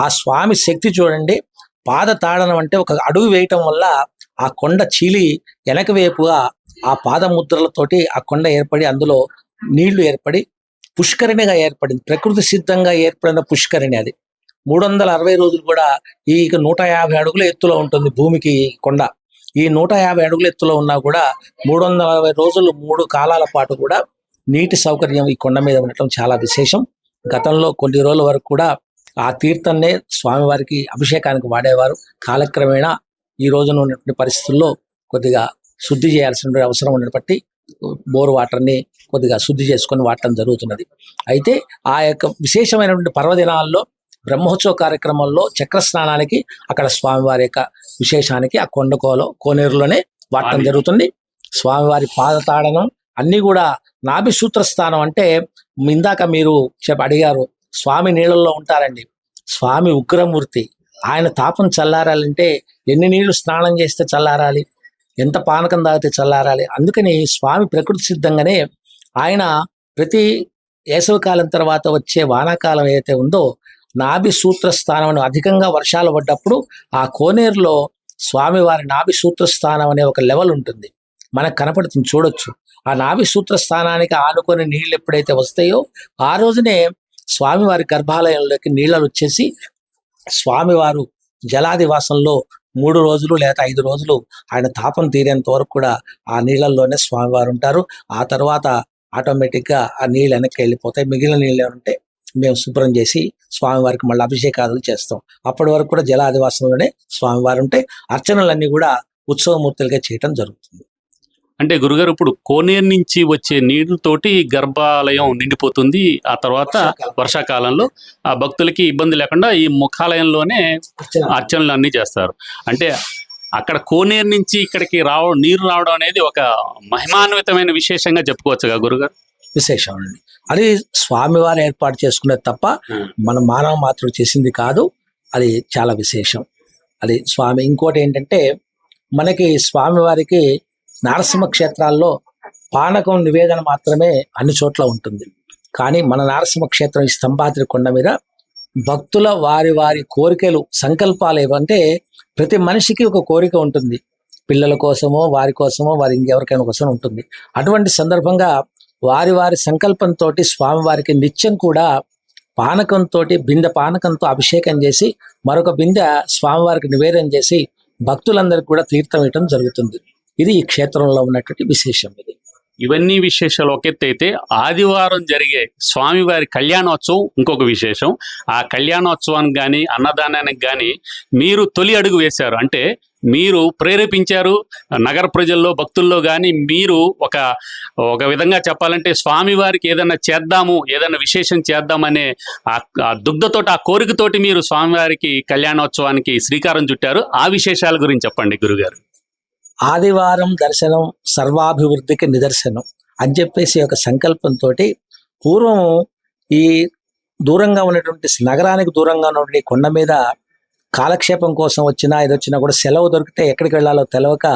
ఆ స్వామి శక్తి చూడండి, పాదతాడనం అంటే ఒక అడుగు వేయటం వల్ల ఆ కొండ చీలి వెనక వైపుగా ఆ పాదముద్రలతోటి ఆ కొండ ఏర్పడి అందులో నీళ్లు ఏర్పడి పుష్కరిణిగా ఏర్పడింది. ప్రకృతి సిద్ధంగా ఏర్పడిన పుష్కరిణి అది. 360 రోజులు కూడా ఈ 150 అడుగుల ఎత్తులో ఉంటుంది భూమికి కొండ. ఈ 150 అడుగుల ఎత్తులో ఉన్నా కూడా 360 రోజులు 3 కాలాల పాటు కూడా నీటి సౌకర్యం ఈ కొండ మీద ఉండటం చాలా విశేషం. గతంలో కొన్ని రోజుల వరకు కూడా ఆ తీర్థంనే స్వామివారికి అభిషేకానికి వాడేవారు. కాలక్రమేణా ఈ రోజున ఉన్నటువంటి పరిస్థితుల్లో కొద్దిగా శుద్ధి చేయాల్సిన అవసరం ఉన్నది బట్టి బోర్ వాటర్ని కొద్దిగా శుద్ధి చేసుకొని వాడటం జరుగుతున్నది. అయితే ఆ యొక్క విశేషమైనటువంటి పర్వదినాల్లో బ్రహ్మోత్సవ కార్యక్రమంలో చక్ర స్నానానికి అక్కడ స్వామివారి యొక్క విశేషానికి ఆ కోనేరులోనే వాడటం జరుగుతుంది. స్వామివారి పాదతాడనం అన్ని కూడా నాభి సూత్ర స్థానం, అంటే ఇందాక మీరు అడిగారు స్వామి నీళ్ళల్లో ఉంటారండి. స్వామి ఉగ్రమూర్తి. ఆయన తాపం చల్లారాలంటే ఎన్ని నీళ్లు స్నానం చేస్తే చల్లారాలి, ఎంత పానకం తాగితే చల్లారాలి. అందుకని స్వామి ప్రకృతి సిద్ధంగానే ఆయన ప్రతి వేసవికాలం తర్వాత వచ్చే వానాకాలం ఏదైతే ఉందో నాభి సూత్ర స్థానం అని అధికంగా వర్షాలు పడ్డప్పుడు ఆ కోనేరులో స్వామివారి నాభి సూత్ర స్థానం అనే ఒక లెవెల్ ఉంటుంది, మనకు కనపడుతుంది, చూడొచ్చు. ఆ నాభి సూత్ర స్థానానికి ఆనుకొని నీళ్ళు ఎప్పుడైతే వస్తాయో ఆ రోజునే స్వామివారి గర్భాలయంలోకి నీళ్ళలు వచ్చేసి స్వామివారు జలాదివాసంలో 3 రోజులు లేదా 5 రోజులు ఆయన తాపం తీరేంత వరకు కూడా ఆ నీళ్ళల్లోనే స్వామివారు ఉంటారు. ఆ తర్వాత ఆటోమేటిక్గా ఆ నీళ్ళు వెనక్కి వెళ్ళిపోతాయి. మిగిలిన నీళ్ళు ఏమంటే మేము శుభ్రం చేసి స్వామివారికి మళ్ళీ అభిషేకాదులు చేస్తాం. అప్పటి వరకు కూడా జలాదివాసంలోనే స్వామివారు ఉంటే అర్చనలన్నీ కూడా ఉత్సవమూర్తులుగా చేయటం జరుగుతుంది. అంటే గురుగారు, ఇప్పుడు కోనేరు నుంచి వచ్చే నీళ్ళతోటి గర్భాలయం నిండిపోతుంది. ఆ తర్వాత వర్షాకాలంలో ఆ భక్తులకి ఇబ్బంది లేకుండా ఈ ముఖాలయంలోనే అర్చనలు అన్ని చేస్తారు. అంటే అక్కడ కోనేరు నుంచి ఇక్కడికి నీరు రావడం అనేది ఒక మహిమాన్వితమైన విశేషంగా చెప్పుకోవచ్చుగా గురుగారు? విశేషం అండి. అది స్వామివారు ఏర్పాటు చేసుకునేది తప్ప మన మానవ మాత్రం చేసింది కాదు. అది చాలా విశేషం. అది స్వామి. ఇంకోటి ఏంటంటే మనకి స్వామివారికి నారసింహ క్షేత్రాల్లో పానకం నివేదన మాత్రమే అన్ని చోట్ల ఉంటుంది. కానీ మన నారసింహ క్షేత్రం ఈ స్తంభాద్రి కొండ మీద భక్తుల వారి వారి కోరికలు సంకల్పాలు ఏవంటే ప్రతి మనిషికి ఒక కోరిక ఉంటుంది. పిల్లల కోసమో వారి కోసమో వారి ఇంకెవరికైనా కోసం ఉంటుంది. అటువంటి సందర్భంగా వారి వారి సంకల్పంతో స్వామివారికి నిత్యం కూడా పానకంతో బిందె పానకంతో అభిషేకం చేసి మరొక బిందె స్వామివారికి నివేదన చేసి భక్తులందరికీ కూడా తీర్థం ఇవ్వడం జరుగుతుంది. ఇది ఈ క్షేత్రంలో ఉన్నటువంటి విశేషం. ఇది ఇవన్నీ విశేషాలు ఒక ఎత్తు అయితే ఆదివారం జరిగే స్వామివారి కళ్యాణోత్సవం ఇంకొక విశేషం. ఆ కళ్యాణోత్సవానికి కానీ అన్నదానానికి కానీ మీరు తొలి అడుగు వేశారు. అంటే మీరు ప్రేరేపించారు నగర ప్రజల్లో, భక్తుల్లో కానీ. మీరు ఒక విధంగా చెప్పాలంటే స్వామివారికి ఏదైనా చేద్దాము, ఏదైనా విశేషం చేద్దామనే ఆ దుగ్ధతోటి, ఆ కోరికతోటి మీరు స్వామివారికి కళ్యాణోత్సవానికి శ్రీకారం చుట్టారు. ఆ విశేషాల గురించి చెప్పండి గురుగారు. ఆదివారం దర్శనం సర్వాభివృద్ధికి నిదర్శనం అని చెప్పేసి ఒక సంకల్పంతో పూర్వం ఈ దూరంగా ఉన్నటువంటి నగరానికి దూరంగా ఉన్నటువంటి కొండ మీద కాలక్షేపం కోసం వచ్చినా ఏదొచ్చినా కూడా సెలవు దొరికితే ఎక్కడికి వెళ్ళాలో తెలవక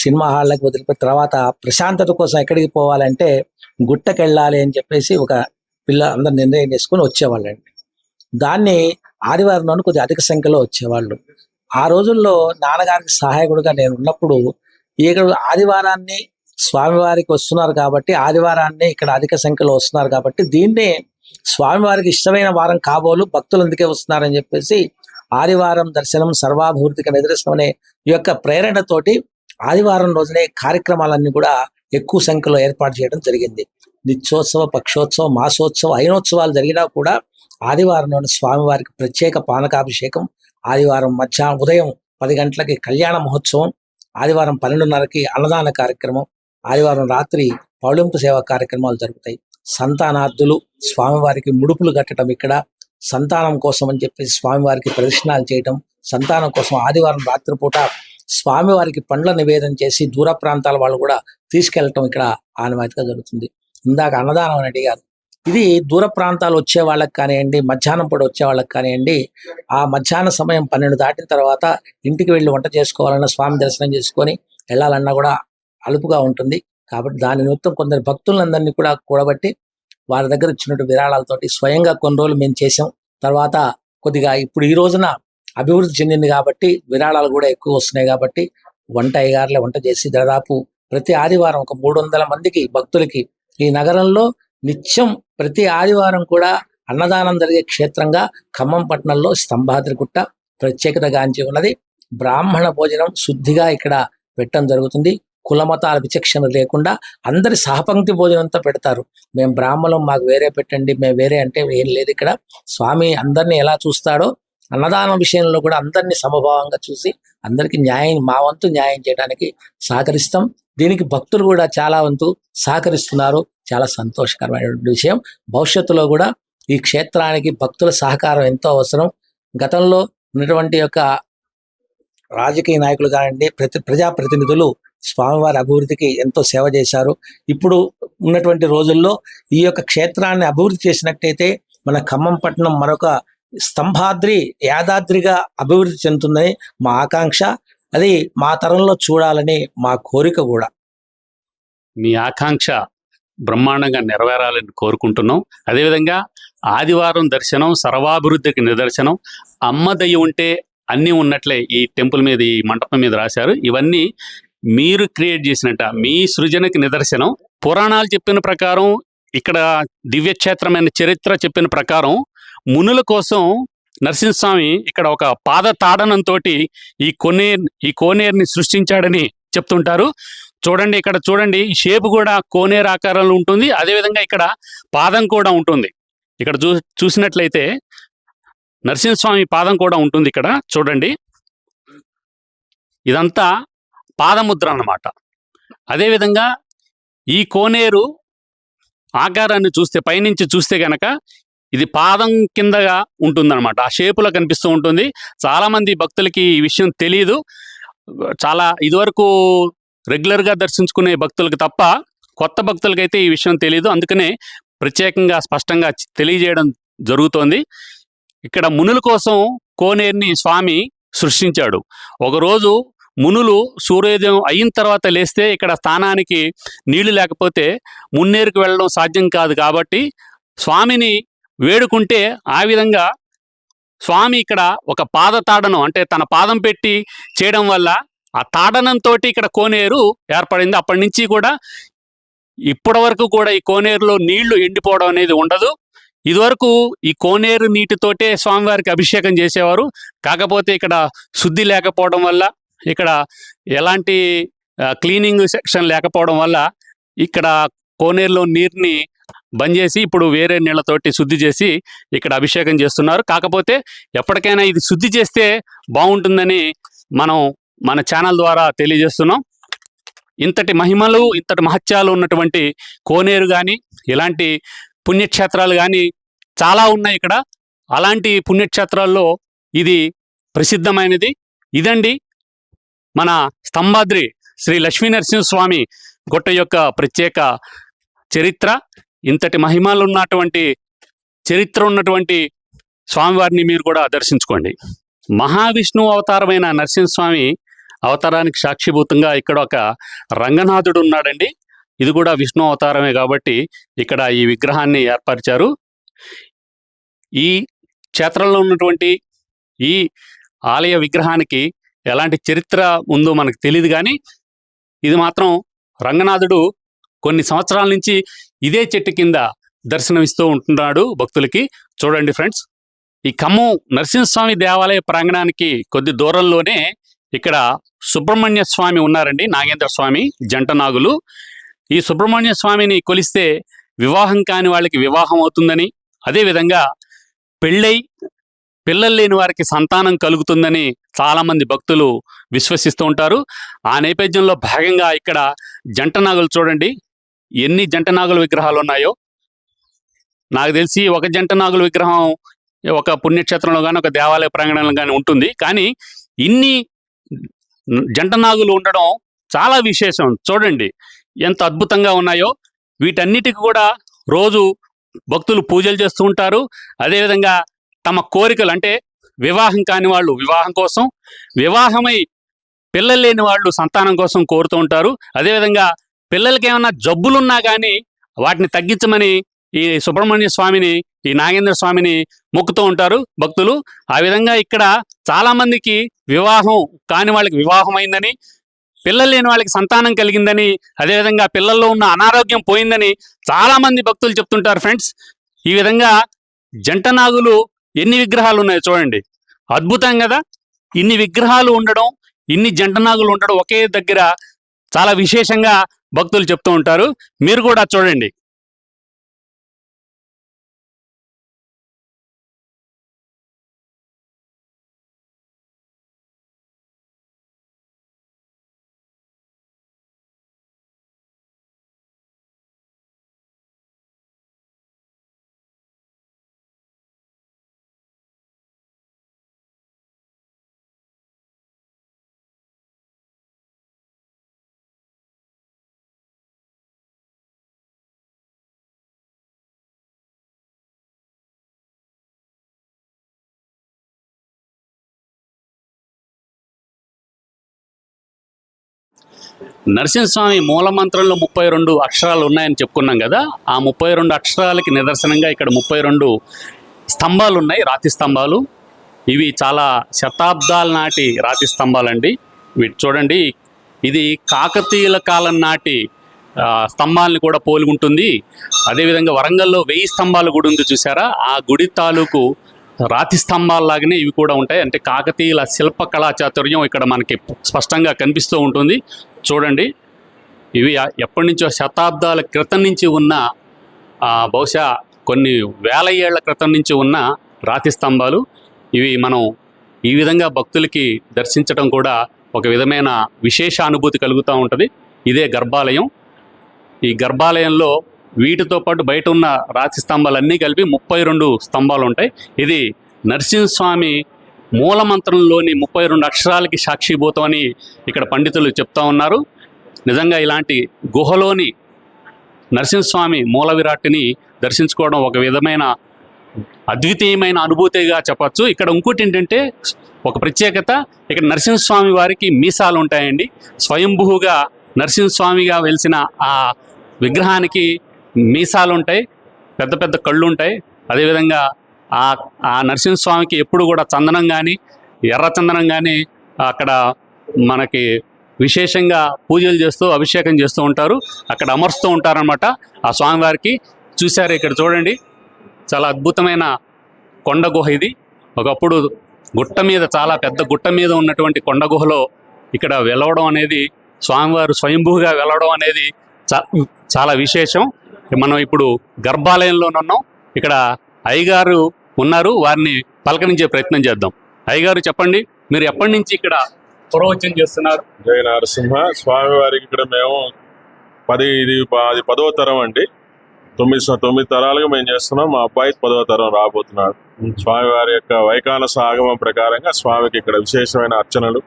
సినిమా హాళ్ళకి వదిలిపోయిన తర్వాత ప్రశాంతత కోసం ఎక్కడికి పోవాలంటే గుట్టకి వెళ్ళాలి అని చెప్పేసి ఒక అందరు నిర్ణయం చేసుకుని వచ్చేవాళ్ళండి. దాన్ని ఆదివారం కొద్దిగా అధిక సంఖ్యలో వచ్చేవాళ్ళు. ఆ రోజుల్లో నాన్నగారికి సహాయకుడిగా నేను ఉన్నప్పుడు ఇక్కడ ఆదివారాన్ని స్వామివారికి వస్తున్నారు కాబట్టి, ఆదివారాన్ని ఇక్కడ అధిక సంఖ్యలో వస్తున్నారు కాబట్టి దీన్నే స్వామివారికి ఇష్టమైన వారం కాబోలు, భక్తులు అందుకే వస్తున్నారని చెప్పేసి ఆదివారం దర్శనం సర్వాభివృద్ధికి నిదర్శనం అనే ఈ యొక్క ప్రేరణతోటి ఆదివారం రోజునే కార్యక్రమాలన్నీ కూడా ఎక్కువ సంఖ్యలో ఏర్పాటు చేయడం జరిగింది. నిత్యోత్సవ, పక్షోత్సవం, మాసోత్సవం, అయినోత్సవాలు జరిగినా కూడా ఆదివారంలోని స్వామివారికి ప్రత్యేక పానకాభిషేకం, ఆదివారం ఉదయం 10 గంటలకి కళ్యాణ మహోత్సవం, ఆదివారం 12:30కి అన్నదాన కార్యక్రమం, ఆదివారం రాత్రి పౌళింపు సేవ కార్యక్రమాలు జరుగుతాయి. సంతానార్థులు స్వామివారికి ముడుపులు కట్టడం, ఇక్కడ సంతానం కోసం అని చెప్పేసి స్వామివారికి ప్రదర్శనలు చేయటం, సంతానం కోసం ఆదివారం రాత్రిపూట స్వామివారికి పండ్ల నివేదన చేసి దూర ప్రాంతాల వాళ్ళు కూడా తీసుకెళ్ళటం ఇక్కడ ఆనవాయితీగా జరుగుతుంది. ఇందాక అన్నదానం అని అడిగారు. ఇది దూర ప్రాంతాలు వచ్చే వాళ్ళకి కానివ్వండి, మధ్యాహ్నం పూట వచ్చే వాళ్ళకి కానివ్వండి, ఆ మధ్యాహ్న సమయం 12 దాటిన తర్వాత ఇంటికి వెళ్ళి వంట చేసుకోవాలన్నా, స్వామి దర్శనం చేసుకొని వెళ్ళాలన్నా కూడా అలుపుగా ఉంటుంది. కాబట్టి దాని నిమిత్తం కొందరు భక్తులందరినీ కూడా కూడబట్టి వారి దగ్గర ఇచ్చినట్టు విరాళాలతోటి స్వయంగా కొన్ని రోజులు మేము చేసాం. తర్వాత కొద్దిగా ఇప్పుడు ఈ రోజున అభివృద్ధి చెందింది కాబట్టి విరాళాలు కూడా ఎక్కువ వస్తున్నాయి కాబట్టి అయ్యగారులే వంట చేసి దాదాపు ప్రతి ఆదివారం ఒక 300 మందికి భక్తులకి ఈ నగరంలో నిత్యం ప్రతి ఆదివారం కూడా అన్నదానం జరిగే క్షేత్రంగా ఖమ్మం పట్టణంలో స్తంభాద్రిగుట్ట ప్రత్యేకత గాంచి ఉన్నది. బ్రాహ్మణ భోజనం శుద్ధిగా ఇక్కడ పెట్టడం జరుగుతుంది. కులమతాల విచక్షణ లేకుండా అందరి సహపంక్తి భోజనంతో పెడతారు. మేము బ్రాహ్మణం, మాకు వేరే పెట్టండి, మేము వేరే అంటే ఏం లేదు. ఇక్కడ స్వామి అందరినీ ఎలా చూస్తాడో అన్నదానం విషయంలో కూడా అందరినీ సమభావంగా చూసి అందరికీ మా వంతు న్యాయం చేయడానికి సహకరిస్తాం. దీనికి భక్తులు కూడా చాలా వంతు సహకరిస్తున్నారు. చాలా సంతోషకరమైనటువంటి విషయం. భవిష్యత్తులో కూడా ఈ క్షేత్రానికి భక్తుల సహకారం ఎంతో అవసరం. గతంలో ఉన్నటువంటి యొక్క రాజకీయ నాయకులు కానివ్వండి, ప్రజాప్రతినిధులు స్వామివారి అభివృద్ధికి ఎంతో సేవ చేశారు. ఇప్పుడు ఉన్నటువంటి రోజుల్లో ఈ యొక్క క్షేత్రాన్ని అభివృద్ధి చేసినట్టయితే మన ఖమ్మం పట్టణం మరొక స్తంభాద్రి యాదాద్రిగా అభివృద్ధి చెందుతుందని మా ఆకాంక్ష. అది మా తరంలో చూడాలని మా కోరిక కూడా. మీ ఆకాంక్ష బ్రహ్మాండంగా నెరవేరాలని కోరుకుంటున్నాం. అదేవిధంగా ఆదివారం దర్శనం సర్వాభివృద్ధికి నిదర్శనం. అమ్మ దయ ఉంటే అన్నీ ఉన్నట్లే ఈ టెంపుల్ మీద, ఈ మంటపం మీద రాశారు. ఇవన్నీ మీరు క్రియేట్ చేసినట్ట, మీ సృజనకి నిదర్శనం. పురాణాలు చెప్పిన ప్రకారం, ఇక్కడ దివ్యక్షేత్రమైన చరిత్ర చెప్పిన ప్రకారం మునుల కోసం నరసింహస్వామి ఇక్కడ ఒక పాద తాడనంతో ఈ కోనేరుని సృష్టించాడని చెప్తుంటారు. చూడండి, ఇక్కడ చూడండి, ఈ షేప్ కూడా కోనేరు ఆకారంలో ఉంటుంది. అదేవిధంగా ఇక్కడ పాదం కూడా ఉంటుంది. ఇక్కడ చూసినట్లయితే నరసింహస్వామి పాదం కూడా ఉంటుంది. ఇక్కడ చూడండి, ఇదంతా పాదముద్ర అన్నమాట. అదేవిధంగా ఈ కోనేరు ఆకారాన్ని చూస్తే, పైనుంచి చూస్తే గనక ఇది పాదం కిందగా ఉంటుందన్నమాట. ఆ షేపులో కనిపిస్తూ ఉంటుంది. చాలామంది భక్తులకి ఈ విషయం తెలియదు. చాలా ఇదివరకు రెగ్యులర్గా దర్శించుకునే భక్తులకు తప్ప కొత్త భక్తులకైతే ఈ విషయం తెలియదు. అందుకనే ప్రత్యేకంగా స్పష్టంగా తెలియజేయడం జరుగుతోంది. ఇక్కడ మునుల కోసం కోనేరుని స్వామి సృష్టించాడు. ఒకరోజు మునులు సూర్యోదయం అయిన తర్వాత లేస్తే ఇక్కడ స్నానానికి నీళ్లు లేకపోతే మున్నేరుకు వెళ్ళడం సాధ్యం కాదు. కాబట్టి స్వామిని వేడుకుంటే ఆ విధంగా స్వామి ఇక్కడ ఒక పాద తాడనం, అంటే తన పాదం పెట్టి చేయడం వల్ల ఆ తాడనంతో ఇక్కడ కోనేరు ఏర్పడింది. అప్పటి నుంచి కూడా ఇప్పటి వరకు కూడా ఈ కోనేరులో నీళ్లు ఎండిపోవడం అనేది ఉండదు. ఇదివరకు ఈ కోనేరు నీటితోటే స్వామివారికి అభిషేకం చేసేవారు. కాకపోతే ఇక్కడ శుద్ధి లేకపోవడం వల్ల, ఇక్కడ ఎలాంటి క్లీనింగ్ సెక్షన్ లేకపోవడం వల్ల ఇక్కడ కోనేరులో నీరుని బంద్ చేసి ఇప్పుడు వేరే నీళ్లతోటి శుద్ధి చేసి ఇక్కడ అభిషేకం చేస్తున్నారు. కాకపోతే ఎప్పటికైనా ఇది శుద్ధి చేస్తే బాగుంటుందని మనం మన ఛానల్ ద్వారా తెలియజేస్తున్నాం. ఇంతటి మహిమలు, ఇంతటి మహత్యాలు ఉన్నటువంటి కోనేరు కానీ, ఇలాంటి పుణ్యక్షేత్రాలు కానీ చాలా ఉన్నాయి ఇక్కడ. అలాంటి పుణ్యక్షేత్రాల్లో ఇది ప్రసిద్ధమైనది. ఇదండి మన స్తంభాద్రి శ్రీ లక్ష్మీనరసింహస్వామి గుట్ట యొక్క ప్రత్యేక చరిత్ర. ఇంతటి మహిమలు ఉన్నటువంటి చరిత్ర ఉన్నటువంటి స్వామివారిని మీరు కూడా దర్శించుకోండి. మహావిష్ణువు అవతారమైన నరసింహస్వామి అవతారానికి సాక్షిభూతంగా ఇక్కడ ఒక రంగనాథుడు ఉన్నాడండి. ఇది కూడా విష్ణు అవతారమే కాబట్టి ఇక్కడ ఈ విగ్రహాన్ని ఏర్పరిచారు. ఈ క్షేత్రంలో ఉన్నటువంటి ఈ ఆలయ విగ్రహానికి ఎలాంటి చరిత్ర ఉందో మనకు తెలియదు, కానీ ఇది మాత్రం రంగనాథుడు కొన్ని సంవత్సరాల నుంచి ఇదే చెట్టు కింద దర్శనమిస్తూ ఉంటున్నాడు భక్తులకి. చూడండి ఫ్రెండ్స్, ఈ ఖమ్మం నరసింహస్వామి దేవాలయ ప్రాంగణానికి కొద్ది దూరంలోనే ఇక్కడ సుబ్రహ్మణ్య స్వామి ఉన్నారండి, నాగేంద్ర స్వామి జంట నాగులు. ఈ సుబ్రహ్మణ్య స్వామిని కొలిస్తే వివాహం కాని వాళ్ళకి వివాహం అవుతుందని, అదేవిధంగా పెళ్ళై పిల్లలు లేని వారికి సంతానం కలుగుతుందని చాలామంది భక్తులు విశ్వసిస్తూ ఉంటారు. ఆ నేపథ్యంలో భాగంగా ఇక్కడ జంట నాగులు చూడండి, ఎన్ని జంట నాగుల విగ్రహాలు ఉన్నాయో. నాకు తెలిసి ఒక జంట నాగుల విగ్రహం ఒక పుణ్యక్షేత్రంలో కానీ, ఒక దేవాలయ ప్రాంగణంలో కానీ ఉంటుంది. కానీ ఇన్ని జంట నాగులు ఉండడం చాలా విశేషం. చూడండి ఎంత అద్భుతంగా ఉన్నాయో. వీటన్నిటికి కూడా రోజు భక్తులు పూజలు చేస్తూ ఉంటారు. అదేవిధంగా తమ కోరికలు, అంటే వివాహం కాని వాళ్ళు వివాహం కోసం, వివాహమై పిల్లలు లేని వాళ్ళు సంతానం కోసం కోరుతూ ఉంటారు. అదేవిధంగా పిల్లలకి ఏమైనా జబ్బులున్నా కానీ వాటిని తగ్గించమని ఈ సుబ్రహ్మణ్య స్వామిని, ఈ నాగేంద్ర స్వామిని మొక్కుతూ ఉంటారు భక్తులు. ఆ విధంగా ఇక్కడ చాలామందికి వివాహం కాని వాళ్ళకి వివాహం అయిందని, పిల్లలు లేని వాళ్ళకి సంతానం కలిగిందని, అదేవిధంగా పిల్లల్లో ఉన్న అనారోగ్యం పోయిందని చాలామంది భక్తులు చెప్తుంటారు ఫ్రెండ్స్. ఈ విధంగా జంట నాగులు ఎన్ని విగ్రహాలు ఉన్నాయో చూడండి, అద్భుతం కదా. ఇన్ని విగ్రహాలు ఉండడం, ఇన్ని జంట నాగులు ఉండడం ఒకే దగ్గర చాలా విశేషంగా భక్తులు చెప్తూ ఉంటారు. మీరు కూడా చూడండి. నరసింహస్వామి మూలమంత్రంలో 32 అక్షరాలు ఉన్నాయని చెప్పుకున్నాం కదా. ఆ 32 అక్షరాలకి నిదర్శనంగా ఇక్కడ 32 స్తంభాలు ఉన్నాయి, రాతి స్తంభాలు. ఇవి చాలా శతాబ్దాల నాటి రాతి స్తంభాలండి. వీటి చూడండి, ఇది కాకతీయుల కాలం నాటి స్తంభాలని కూడా పోలి ఉంటుంది. అదేవిధంగా వరంగల్లో 1000 స్తంభాల గుడి ఉంది చూసారా, ఆ గుడి తాలూకు రాతి స్తంభాలలాగానే ఇవి కూడా ఉంటాయి. అంటే కాకతీయుల శిల్ప కళా చాతుర్యం ఇక్కడ మనకి స్పష్టంగా కనిపిస్తూ ఉంటుంది. చూడండి, ఇవి ఎప్పటి నుంచో శతాబ్దాల క్రితం నుంచి ఉన్న, బహుశా కొన్ని వేల ఏళ్ల క్రితం నుంచి ఉన్న రాతి స్తంభాలు. ఇవి మనం ఈ విధంగా భక్తులకి దర్శించడం కూడా ఒక విధమైన విశేష అనుభూతి కలుగుతూ ఉంటుంది. ఇదే గర్భాలయం. ఈ గర్భాలయంలో వీటితో పాటు బయట ఉన్న రాతి స్తంభాలన్నీ కలిపి 32 స్తంభాలు ఉంటాయి. ఇది నరసింహస్వామి మూలమంత్రంలోని 32 అక్షరాలకి సాక్షిభూతం అని ఇక్కడ పండితులు చెప్తా ఉన్నారు. నిజంగా ఇలాంటి గుహలోని నరసింహస్వామి మూల విరాట్ని దర్శించుకోవడం ఒక విధమైన అద్వితీయమైన అనుభూతిగా చెప్పచ్చు. ఇక్కడ ఇంకోటి ఏంటంటే ఒక ప్రత్యేకత, ఇక్కడ నరసింహస్వామి వారికి మీసాలు ఉంటాయండి. స్వయంభూగా నరసింహస్వామిగా వెలిసిన ఆ విగ్రహానికి మీసాలు ఉంటాయి, పెద్ద పెద్ద కళ్ళు ఉంటాయి. అదేవిధంగా ఆ నరసింహస్వామికి ఎప్పుడు కూడా చందనం కానీ ఎర్ర చందనం కానీ అక్కడ మనకి విశేషంగా పూజలు చేస్తూ అభిషేకం చేస్తూ ఉంటారు, అక్కడ అమరుస్తూ ఉంటారనమాట ఆ స్వామివారికి. చూశారు ఇక్కడ చూడండి, చాలా అద్భుతమైన కొండ గుహ ఇది. ఒకప్పుడు గుట్ట మీద, చాలా పెద్ద గుట్ట మీద ఉన్నటువంటి కొండ గుహలో ఇక్కడ వెలవడం అనేది, స్వామివారు స్వయంభూగా వెలవడం అనేది చాలా విశేషం. మనం ఇప్పుడు గర్భాలయంలోనున్నాం. ఇక్కడ అయ్యగారు ఉన్నారు, వారిని పలకరించే ప్రయత్నం చేద్దాం. అయ్యగారు చెప్పండి, మీరు ఎప్పటి నుంచి ఇక్కడ పురోవచనం చేస్తున్నారు? జయ నరసింహ స్వామి వారికి ఇక్కడ మేము 10వ తరం అండి. 9 తరాలుగా మేము చేస్తున్నాం. మా అబ్బాయి 10వ తరం రాబోతున్నాడు. స్వామివారి యొక్క వైఖానస ఆగమం ప్రకారంగా స్వామికి ఇక్కడ విశేషమైన అర్చనలు,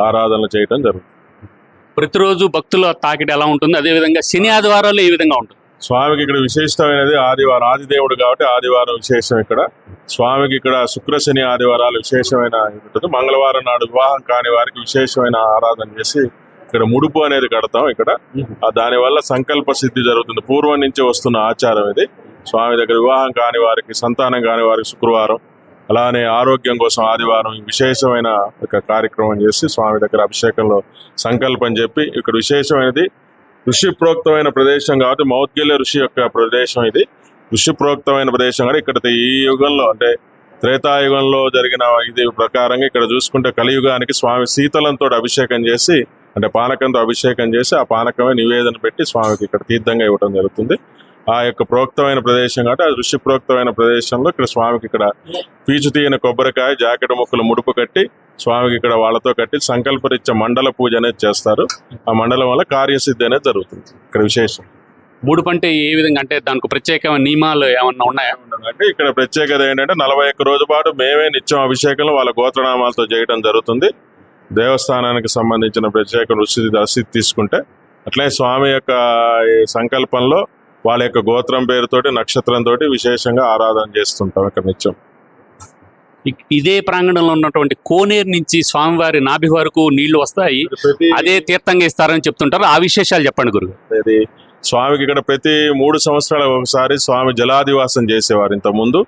ఆరాధనలు చేయడం జరుగుతుంది. ప్రతిరోజు భక్తుల తాకిడి ఎలా ఉంటుంది? అదేవిధంగా శని ఆదివారాలు ఏ విధంగా ఉంటుంది? స్వామికి ఇక్కడ విశేషమైనది ఆదివారం, ఆదిదేవుడు కాబట్టి ఆదివారం విశేషం. ఇక్కడ స్వామికి ఇక్కడ శుక్ర శని ఆదివారాలు విశేషమైన ఉంటుంది. మంగళవారం నాడు వివాహం కాని వారికి విశేషమైన ఆరాధన చేసి ఇక్కడ ముడుపు అనేది కడతాం. ఇక్కడ దానివల్ల సంకల్ప సిద్ధి జరుగుతుంది. పూర్వం నుంచి వస్తున్న ఆచారం ఇది. స్వామి దగ్గర వివాహం కాని వారికి, సంతానం కాని వారికి శుక్రవారం, అలానే ఆరోగ్యం కోసం ఆదివారం విశేషమైన ఒక కార్యక్రమం చేసి స్వామి దగ్గర అభిషేకంలో సంకల్పం చెప్పి, ఇక్కడ విశేషమైనది ఋషి ప్రోక్తమైన ప్రదేశం కాబట్టి మౌద్గల్య ఋషి యొక్క ప్రదేశం ఇది. ఋషి ప్రోక్తమైన ప్రదేశం కాబట్టి ఇక్కడ ఈ యుగంలో అంటే త్రేతాయుగంలో జరిగిన ఇది ప్రకారంగా ఇక్కడ చూసుకుంటే కలియుగానికి స్వామి శీతలంతో అభిషేకం చేసి, అంటే పానకంతో అభిషేకం చేసి ఆ పానకమే నివేదన పెట్టి స్వామికి ఇక్కడ తీర్థంగా ఇవ్వడం జరుగుతుంది. ఆ యొక్క ప్రోక్తమైన ప్రదేశం కాబట్టి ఆ ఋషి ప్రోక్తమైన ప్రదేశంలో ఇక్కడ స్వామికి ఇక్కడ పీచు తీయన కొబ్బరికాయ, జాకెట్ ముక్కలు ముడుపు కట్టి స్వామికి ఇక్కడ వాళ్ళతో కట్టి సంకల్పరీత్యా మండల పూజ అనేది చేస్తారు. ఆ మండలం వల్ల కార్యసిద్ధి అనేది జరుగుతుంది. ఇక్కడ విశేషం ముడుపు అంటే ఏ విధంగా, అంటే దానికి ప్రత్యేకమైన నియమాలు ఏమన్నా ఉన్నాయా? అంటే ఇక్కడ ప్రత్యేకత ఏంటంటే 41 రోజు పాటు మేమే నిత్యం అభిషేకంలో వాళ్ళ గోత్రనామాలతో చేయడం జరుగుతుంది. దేవస్థానానికి సంబంధించిన ప్రత్యేక రసీదు తీసుకుంటే, అట్లే స్వామి యొక్క సంకల్పంలో వాళ్ళ యొక్క గోత్రం పేరుతోటి, నక్షత్రంతో విశేషంగా ఆరాధన చేస్తుంటాం ఇక్కడ నిత్యం. ఇదే ప్రాంగణంలో ఉన్నటువంటి కోనేరు నుంచి స్వామివారి నాభి వరకు నీళ్లు వస్తాయి, అదే తీర్థంగా ఇస్తారని చెప్తుంటారు. ఆ విశేషాలు చెప్పండి గురువు. ఇది స్వామికి ఇక్కడ ప్రతి 3 సంవత్సరాలకు ఒకసారి స్వామి జలాదివాసం చేసేవారు ఇంతకుముందు.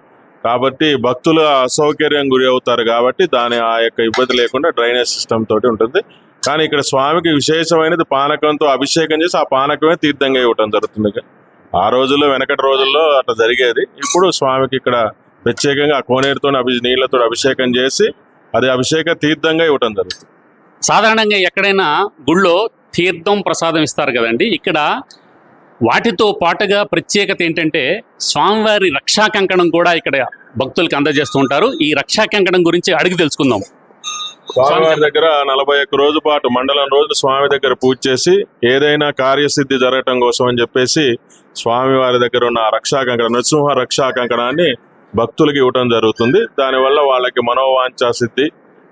కాబట్టి భక్తులు అసౌకర్యం గురి అవుతారు కాబట్టి ఆ యొక్క ఇబ్బంది లేకుండా డ్రైనేజ్ సిస్టమ్ తోటి ఉంటుంది. కానీ ఇక్కడ స్వామికి విశేషమైనది పానకంతో అభిషేకం చేసి ఆ పానకమే తీర్థంగా ఇవ్వటం జరుగుతుంది. ఆ రోజుల్లో, వెనకటి రోజుల్లో అట్లా జరిగేది. ఇప్పుడు స్వామికి ఇక్కడ ప్రత్యేకంగా ఆ కోనేరుతో నీళ్లతో అభిషేకం చేసి అది అభిషేక తీర్థంగా ఇవ్వటం జరుగుతుంది. సాధారణంగా ఎక్కడైనా గుళ్ళో తీర్థం ప్రసాదం ఇస్తారు కదండి, ఇక్కడ వాటితో పాటుగా ప్రత్యేకత ఏంటంటే స్వామివారి రక్షా కంకణం కూడా ఇక్కడ భక్తులకు అందజేస్తూ ఉంటారు. ఈ రక్షా కంకణం గురించి అడిగి తెలుసుకుందాం. స్వామివారి దగ్గర 41 రోజు పాటు మండలం రోజులు స్వామి దగ్గర పూజ చేసి ఏదైనా కార్యసిద్ధి జరగటం కోసం అని చెప్పేసి స్వామివారి దగ్గర ఉన్న రక్షా కంకణం, నృసింహ రక్షా కంకణాన్ని భక్తులకి ఇవ్వటం జరుగుతుంది. దానివల్ల వాళ్ళకి మనోవాంఛా సిద్ధి,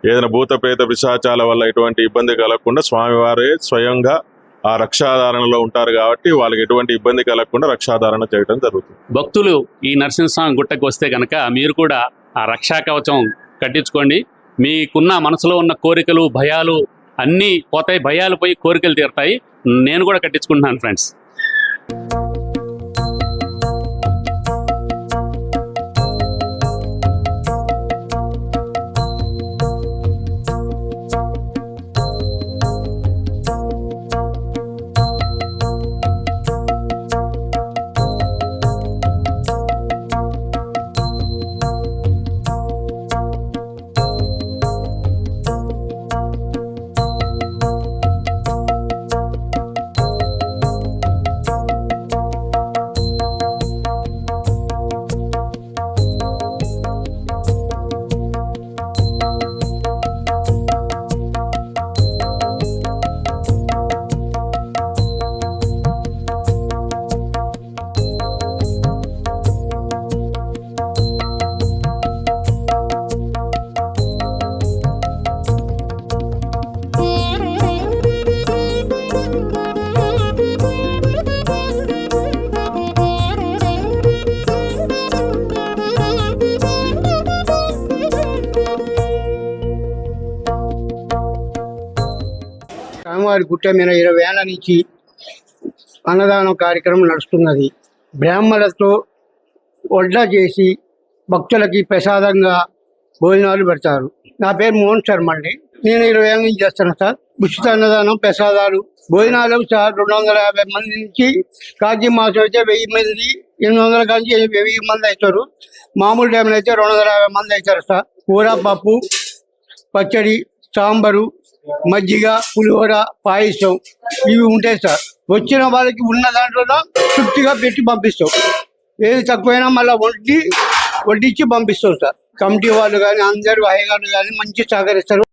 ఏదైనా భూతపేత పిశాచాల వల్ల ఎటువంటి ఇబ్బంది కలగకుండా స్వామివారే స్వయంగా ఆ రక్షాధారణలో ఉంటారు కాబట్టి వాళ్ళకి ఎటువంటి ఇబ్బంది కలగకుండా రక్షాధారణ చేయడం జరుగుతుంది. భక్తులు ఈ నరసింహస్వామి గుట్టకు వస్తే కనుక మీరు కూడా ఆ రక్షా కవచం కట్టించుకోండి. మీకున్న మనసులో ఉన్న కోరికలు, భయాలు అన్నీ పోతాయి, భయాలు పోయి కోరికలు తీరుతాయి. నేను కూడా కట్టించుకుంటున్నాను ఫ్రెండ్స్. స్వామివారి గుట్ట మీద 20 ఏళ్ల నుంచి అన్నదానం కార్యక్రమం నడుస్తున్నది. బ్రాహ్మణులతో వడ్డ చేసి భక్తులకి ప్రసాదంగా భోజనాలు పెడతారు. నా పేరు మోహన్ శర్మ అండి. నేను 20 ఏళ్ళ నుంచి చేస్తాను సార్. ఉచిత అన్నదానం, ప్రసాదాలు, భోజనాలు సార్ 250 మంది నుంచి, కార్తీక మాసం అయితే 1000 మంది, 800 నుంచి 1000 మంది అవుతారు. మామూలు టైంలో అయితే 250 మంది అవుతారు సార్. కూర, పప్పు, పచ్చడి, సాంబారు, మజ్జిగ, పులిహోర, పాయసం ఇవి ఉంటాయి సార్. వచ్చిన వాళ్ళకి ఉన్న దాంట్లో తృప్తిగా పెట్టి పంపిస్తాం. ఏది తక్కువైనా మళ్ళీ వడ్డించి పంపిస్తాం సార్. కమిటీ వాళ్ళు కానీ అందరూ అయ్యగారు కానీ మంచి సహకరిస్తారు.